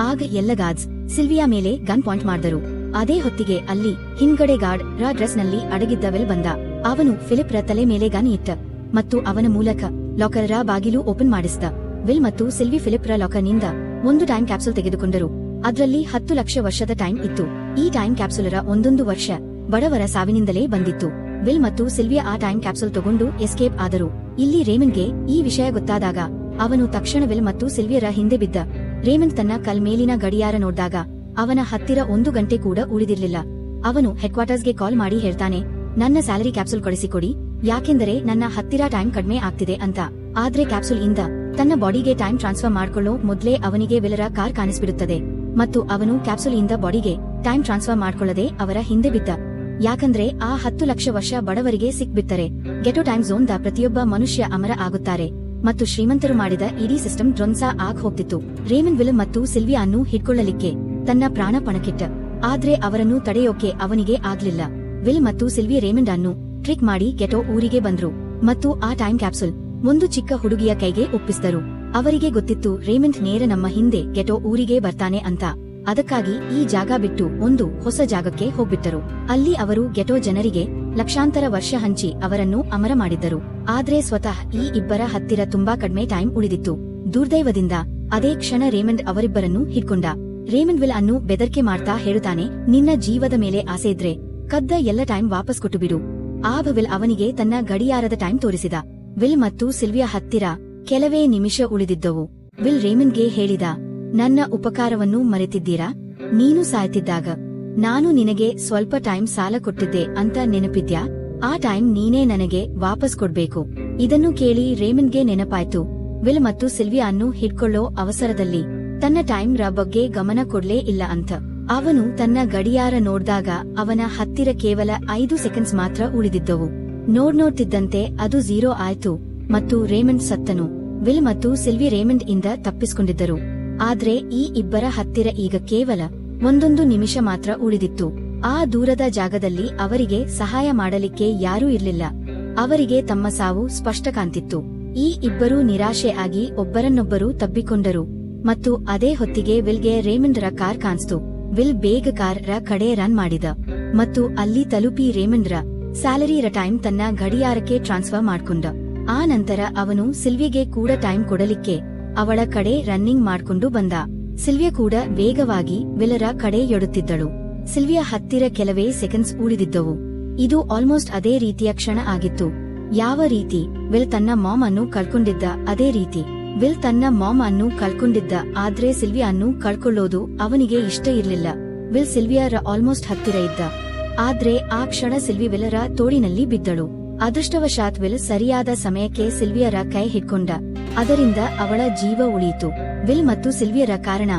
ಆಗ ಎಲ್ಲ ಗಾರ್ಡ್ಸ್ ಸಿಲ್ವಿಯಾ ಮೇಲೆ ಗನ್ ಪಾಯಿಂಟ್ ಮಾಡಿದರು. ಅದೇ ಹೊತ್ತಿಗೆ ಅಲ್ಲಿ ಹಿಂದ್ಗಡೆ ಗಾರ್ಡ್ ರ ಡ್ರೆಸ್ ನಲ್ಲಿ ಅಡಗಿದ್ದ ವಿಲ್ ಬಂದ. ಅವನು ಫಿಲಿಪ್ ರ ತಲೆ ಮೇಲೆ ಗನ್ ಇಟ್ಟ ಮತ್ತು ಅವನ ಮೂಲಕ ಲಾಕರ್ ರ ಬಾಗಿಲು ಓಪನ್ ಮಾಡಿಸಿದ. ವಿಲ್ ಮತ್ತು ಸಿಲ್ವಿ ಫಿಲಿಪ್ ರ ಲಾಕರ್ ನಿಂದ ಒಂದು ಟೈಮ್ ಕ್ಯಾಪ್ಸೂಲ್ ತೆಗೆದುಕೊಂಡರು. ಅದರಲ್ಲಿ 10 ಲಕ್ಷ ವರ್ಷದ ಟೈಮ್ ಇತ್ತು. ಈ ಟೈಮ್ ಕ್ಯಾಪ್ಸೂಲರ 1 ವರ್ಷ ಬಡವರ ಸಾವಿನಿಂದಲೇ ಬಂದಿತ್ತು. ವಿಲ್ ಮತ್ತು ಸಿಲ್ವಿಯಾ ಆ ಟೈಮ್ ಕ್ಯಾಪ್ಸೂಲ್ ತಗೊಂಡು ಎಸ್ಕೇಪ್ ಆದರು. ಇಲ್ಲಿ ರೇಮಂಡ್ಗೆ ಈ ವಿಷಯ ಗೊತ್ತಾದಾಗ ಅವನು ತಕ್ಷಣ ವಿಲ್ ಮತ್ತು ಸಿಲ್ವಿಯರ ಹಿಂದೆ ಬಿದ್ದ. ರೇಮಂಡ್ ತನ್ನ ಕಲ್ ಮೇಲಿನ ಗಡಿಯಾರ ನೋಡ್ದಾಗ ಅವನ ಹತ್ತಿರ 1 ಗಂಟೆ ಕೂಡ ಉಳಿದಿರ್ಲಿಲ್ಲ. ಅವನು ಹೆಡ್ ಕ್ವಾರ್ಟರ್ಸ್ಗೆ ಕಾಲ್ ಮಾಡಿ ಹೇಳ್ತಾನೆ ನನ್ನ ಸ್ಯಾಲರಿ ಕ್ಯಾಪ್ಸೂಲ್ ಕಳಿಸಿಕೊಡಿ ಯಾಕೆಂದರೆ ನನ್ನ ಹತ್ತಿರ ಟೈಮ್ ಕಡಿಮೆ ಆಗ್ತಿದೆ ಅಂತ. ಆದ್ರೆ ಕ್ಯಾಪ್ಸೂಲ್ ಇಂದ ತನ್ನ ಬಾಡಿಗೆ ಟೈಮ್ ಟ್ರಾನ್ಸ್ಫರ್ ಮಾಡ್ಕೊಳ್ಳೋ ಮೊದ್ಲೇ ಅವನಿಗೆ ವಿಲರ ಕಾರ್ ಕಾಣಿಸ್ಬಿಡುತ್ತದೆ ಮತ್ತು ಅವನು ಕ್ಯಾಪ್ಸುಲಿಂದ ಬಾಡಿಗೆ ಟೈಮ್ ಟ್ರಾನ್ಸ್ಫರ್ ಮಾಡ್ಕೊಳ್ಳದೆ ಅವರ ಹಿಂದೆ ಬಿದ್ದ. ಯಾಕಂದ್ರೆ ಆ 10 ಲಕ್ಷ ವರ್ಷ ಬಡವರಿಗೆ ಸಿಕ್ಬಿಟ್ಟರೆ ಗೆಟೋ ಟೈಮ್ ಝೋನ್ ದ ಪ್ರತಿಯೊಬ್ಬ ಮನುಷ್ಯ ಅಮರ ಆಗುತ್ತಾರೆ ಮತ್ತು ಶ್ರೀಮಂತರು ಮಾಡಿದ ಇಡೀ ಸಿಸ್ಟಮ್ ಧ್ವಂಸ ಆಗ್ ಹೋಗ್ತಿತ್ತು. ರೇಮಂಡ್ ವಿಲ್ ಮತ್ತು ಸಿಲ್ವಿಯಾ ಅನ್ನು ಹಿಡ್ಕೊಳ್ಳಲಿಕ್ಕೆ ತನ್ನ ಪ್ರಾಣ ಪಣಕ್ಕಿಟ್ಟ. ಆದ್ರೆ ಅವರನ್ನು ತಡೆಯೋಕೆ ಅವನಿಗೆ ಆಗ್ಲಿಲ್ಲ. ವಿಲ್ ಮತ್ತು ಸಿಲ್ವಿ ರೇಮಂಡ್ ಅನ್ನು ಟ್ರಿಕ್ ಮಾಡಿ ಗೆಟೋ ಊರಿಗೆ ಬಂದ್ರು ಮತ್ತು ಆ ಟೈಮ್ ಕ್ಯಾಪ್ಸುಲ್ ಒಂದು ಚಿಕ್ಕ ಹುಡುಗಿಯ ಕೈಗೆ ಒಪ್ಪಿಸಿದರು. ಅವರಿಗೆ ಗೊತ್ತಿತ್ತು ರೇಮಂಡ್ ನೇರ ನಮ್ಮ ಹಿಂದೆ ಗೆಟೋ ಊರಿಗೆ ಬರ್ತಾನೆ ಅಂತ. ಅದಕ್ಕಾಗಿ ಈ ಜಾಗ ಬಿಟ್ಟು ಒಂದು ಹೊಸ ಜಾಗಕ್ಕೆ ಹೋಗ್ಬಿಟ್ಟರು. ಅಲ್ಲಿ ಅವರು ಗೆಟೋ ಜನರಿಗೆ ಲಕ್ಷಾಂತರ ವರ್ಷ ಹಂಚಿ ಅವರನ್ನು ಅಮರ ಮಾಡಿದ್ದರು. ಆದ್ರೆ ಸ್ವತಃ ಈ ಇಬ್ಬರ ಹತ್ತಿರ ತುಂಬಾ ಕಡಿಮೆ ಟೈಮ್ ಉಳಿದಿತ್ತು. ದುರ್ದೈವದಿಂದ ಅದೇ ಕ್ಷಣ ರೇಮಂಡ್ ಅವರಿಬ್ಬರನ್ನು ಹಿಡ್ಕೊಂಡ. ರೇಮಂಡ್ ವಿಲ್ ಅನ್ನು ಬೆದರಿಕೆ ಮಾಡ್ತಾ ಹೇಳುತ್ತಾನೆ, ನಿನ್ನ ಜೀವದ ಮೇಲೆ ಆಸೆ ಇದ್ರೆ ಕದ್ದ ಎಲ್ಲ ಟೈಮ್ ವಾಪಸ್ ಕೊಟ್ಟು ಬಿಡು. ಆಗ ವಿಲ್ ಅವನಿಗೆ ತನ್ನ ಗಡಿಯಾರದ ಟೈಮ್ ತೋರಿಸಿದ. ವಿಲ್ ಮತ್ತು ಸಿಲ್ವಿಯಾ ಹತ್ತಿರ ಕೆಲವೇ ನಿಮಿಷ ಉಳಿದಿದ್ದವು. ವಿಲ್ ರೇಮಂಡ್ಗೆ ಹೇಳಿದ, ನನ್ನ ಉಪಕಾರವನ್ನು ಮರೆತಿದ್ದೀರಾ? ನೀನು ಸಾಯ್ತಿದ್ದಾಗ ನಾನು ನಿನಗೆ ಸ್ವಲ್ಪ ಟೈಮ್ ಸಾಲ ಕೊಟ್ಟಿದ್ದೆ ಅಂತ ನೆನಪಿದ್ಯಾ? ಆ ಟೈಮ್ ನೀನೇ ನನಗೆ ವಾಪಸ್ ಕೊಡ್ಬೇಕು. ಇದನ್ನು ಕೇಳಿ ರೇಮಂಡ್ಗೆ ನೆನಪಾಯ್ತು ವಿಲ್ ಮತ್ತು ಸಿಲ್ವಿಯಾ ಅನ್ನು ಹಿಡ್ಕೊಳ್ಳೋ ಅವಸರದಲ್ಲಿ ತನ್ನ ಟೈಮ್ ರ ಬಗ್ಗೆ ಗಮನ ಕೊಡ್ಲೇ ಇಲ್ಲ ಅಂತ. ಅವನು ತನ್ನ ಗಡಿಯಾರ ನೋಡ್ದಾಗ ಅವನ ಹತ್ತಿರ ಕೇವಲ 5 ಸೆಕೆಂಡ್ಸ್ ಮಾತ್ರ ಉಳಿದಿದ್ದವು. ನೋಡ್ತಿದ್ದಂತೆ ಅದು 0 ಆಯ್ತು ಮತ್ತು ರೇಮಂಡ್ ಸತ್ತನು. ವಿಲ್ ಮತ್ತು ಸಿಲ್ವಿ ರೇಮಂಡ್ ಇಂದ ತಪ್ಪಿಸಿಕೊಂಡಿದ್ದರು. ಆದ್ರೆ ಈ ಇಬ್ಬರ ಹತ್ತಿರ ಈಗ ಕೇವಲ 1 ನಿಮಿಷ ಮಾತ್ರ ಉಳಿದಿತ್ತು. ಆ ದೂರದ ಜಾಗದಲ್ಲಿ ಅವರಿಗೆ ಸಹಾಯ ಮಾಡಲಿಕ್ಕೆ ಯಾರೂ ಇರ್ಲಿಲ್ಲ. ಅವರಿಗೆ ತಮ್ಮ ಸಾವು ಸ್ಪಷ್ಟ ಕಾಣ್ತಿತ್ತು. ಈ ಇಬ್ಬರೂ ನಿರಾಶೆ ಆಗಿ ಒಬ್ಬರನ್ನೊಬ್ಬರು ತಬ್ಬಿಕೊಂಡರು ಮತ್ತು ಅದೇ ಹೊತ್ತಿಗೆ ವಿಲ್ಗೆ ರೇಮಂಡ್ ರ ಕಾರ್ ಕಾಣಿಸ್ತು. ವಿಲ್ ಬೇಗ ಕಾರ್ ರ ಕಡೆ ರನ್ ಮಾಡಿದ ಮತ್ತು ಅಲ್ಲಿ ತಲುಪಿ ರೇಮಂಡ್ ರ ಸ್ಯಾಲರಿ ರ ಟೈಮ್ ತನ್ನ ಗಡಿಯಾರಕ್ಕೆ ಟ್ರಾನ್ಸ್ಫರ್ ಮಾಡ್ಕೊಂಡ. ಆ ನಂತರ ಅವನು ಸಿಲ್ವಿಗೆ ಕೂಡ ಟೈಮ್ ಕೊಡಲಿಕ್ಕೆ ಅವಳ ಕಡೆ ರನ್ನಿಂಗ್ ಮಾಡ್ಕೊಂಡು ಬಂದ. ಸಿಲ್ವಿಯಾ ಕೂಡ ವೇಗವಾಗಿ ವಿಲರ ಕಡೆ ಎಡುತ್ತಿದ್ದಳು. ಸಿಲ್ವಿಯಾ ಹತ್ತಿರ ಕೆಲವೇ ಸೆಕೆಂಡ್ಸ್ ಉಳಿದಿದ್ದವು. ಇದು ಆಲ್ಮೋಸ್ಟ್ ಅದೇ ರೀತಿಯ ಕ್ಷಣ ಆಗಿತ್ತು. ಯಾವ ರೀತಿ ವಿಲ್ ತನ್ನ ಮಾಮ್ ಅನ್ನು ಕಳ್ಕೊಂಡಿದ್ದ ಅದೇ ರೀತಿ ವಿಲ್ ತನ್ನ ಮಾಮ್ ಅನ್ನು ಕಳ್ಕೊಂಡಿದ್ದ. ಆದ್ರೆ ಸಿಲ್ವಿಯಾ ಅನ್ನು ಕಳ್ಕೊಳ್ಳೋದು ಅವನಿಗೆ ಇಷ್ಟ ಇರ್ಲಿಲ್ಲ. ವಿಲ್ ಸಿಲ್ವಿಯಾರ ಆಲ್ಮೋಸ್ಟ್ ಹತ್ತಿರ ಇದ್ದ. ಆದ್ರೆ ಆ ಕ್ಷಣ ಸಿಲ್ವಿ ವಿಲರ ತೋಳಿನಲ್ಲಿ ಬಿದ್ದಳು. ಅದೃಷ್ಟವಶಾತ್ ವಿಲ್ ಸರಿಯಾದ ಸಮಯಕ್ಕೆ ಸಿಲ್ವಿಯರ ಕೈ ಹಿಡ್ಕೊಂಡ. ಅದರಿಂದ ಅವಳ ಜೀವ ಉಳಿಯಿತು. ವಿಲ್ ಮತ್ತು ಸಿಲ್ವಿಯರ ಕಾರಣ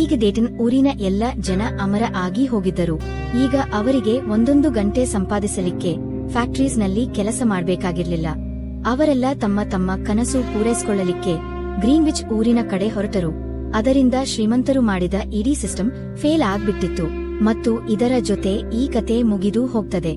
ಈಗ ಡೇಟನ್ ಊರಿನ ಎಲ್ಲ ಜನ ಅಮರ ಆಗಿ ಹೋಗಿದ್ದರು. ಈಗ ಅವರಿಗೆ 1 ಗಂಟೆ ಸಂಪಾದಿಸಲಿಕ್ಕೆ ಫ್ಯಾಕ್ಟರೀಸ್ ನಲ್ಲಿ ಕೆಲಸ ಮಾಡ್ಬೇಕಾಗಿರ್ಲಿಲ್ಲ. ಅವರೆಲ್ಲ ತಮ್ಮ ಕನಸು ಪೂರೈಸಿಕೊಳ್ಳಲಿಕ್ಕೆ ಗ್ರೀನ್ವಿಚ್ ಊರಿನ ಕಡೆ ಹೊರಟರು. ಅದರಿಂದ ಶ್ರೀಮಂತರು ಮಾಡಿದ ಇಡೀ ಸಿಸ್ಟಮ್ ಫೇಲ್ ಆಗ್ಬಿಟ್ಟಿತ್ತು ಮತ್ತು ಇದರ ಜೊತೆ ಈ ಕತೆ ಮುಗಿದು ಹೋಗ್ತದೆ.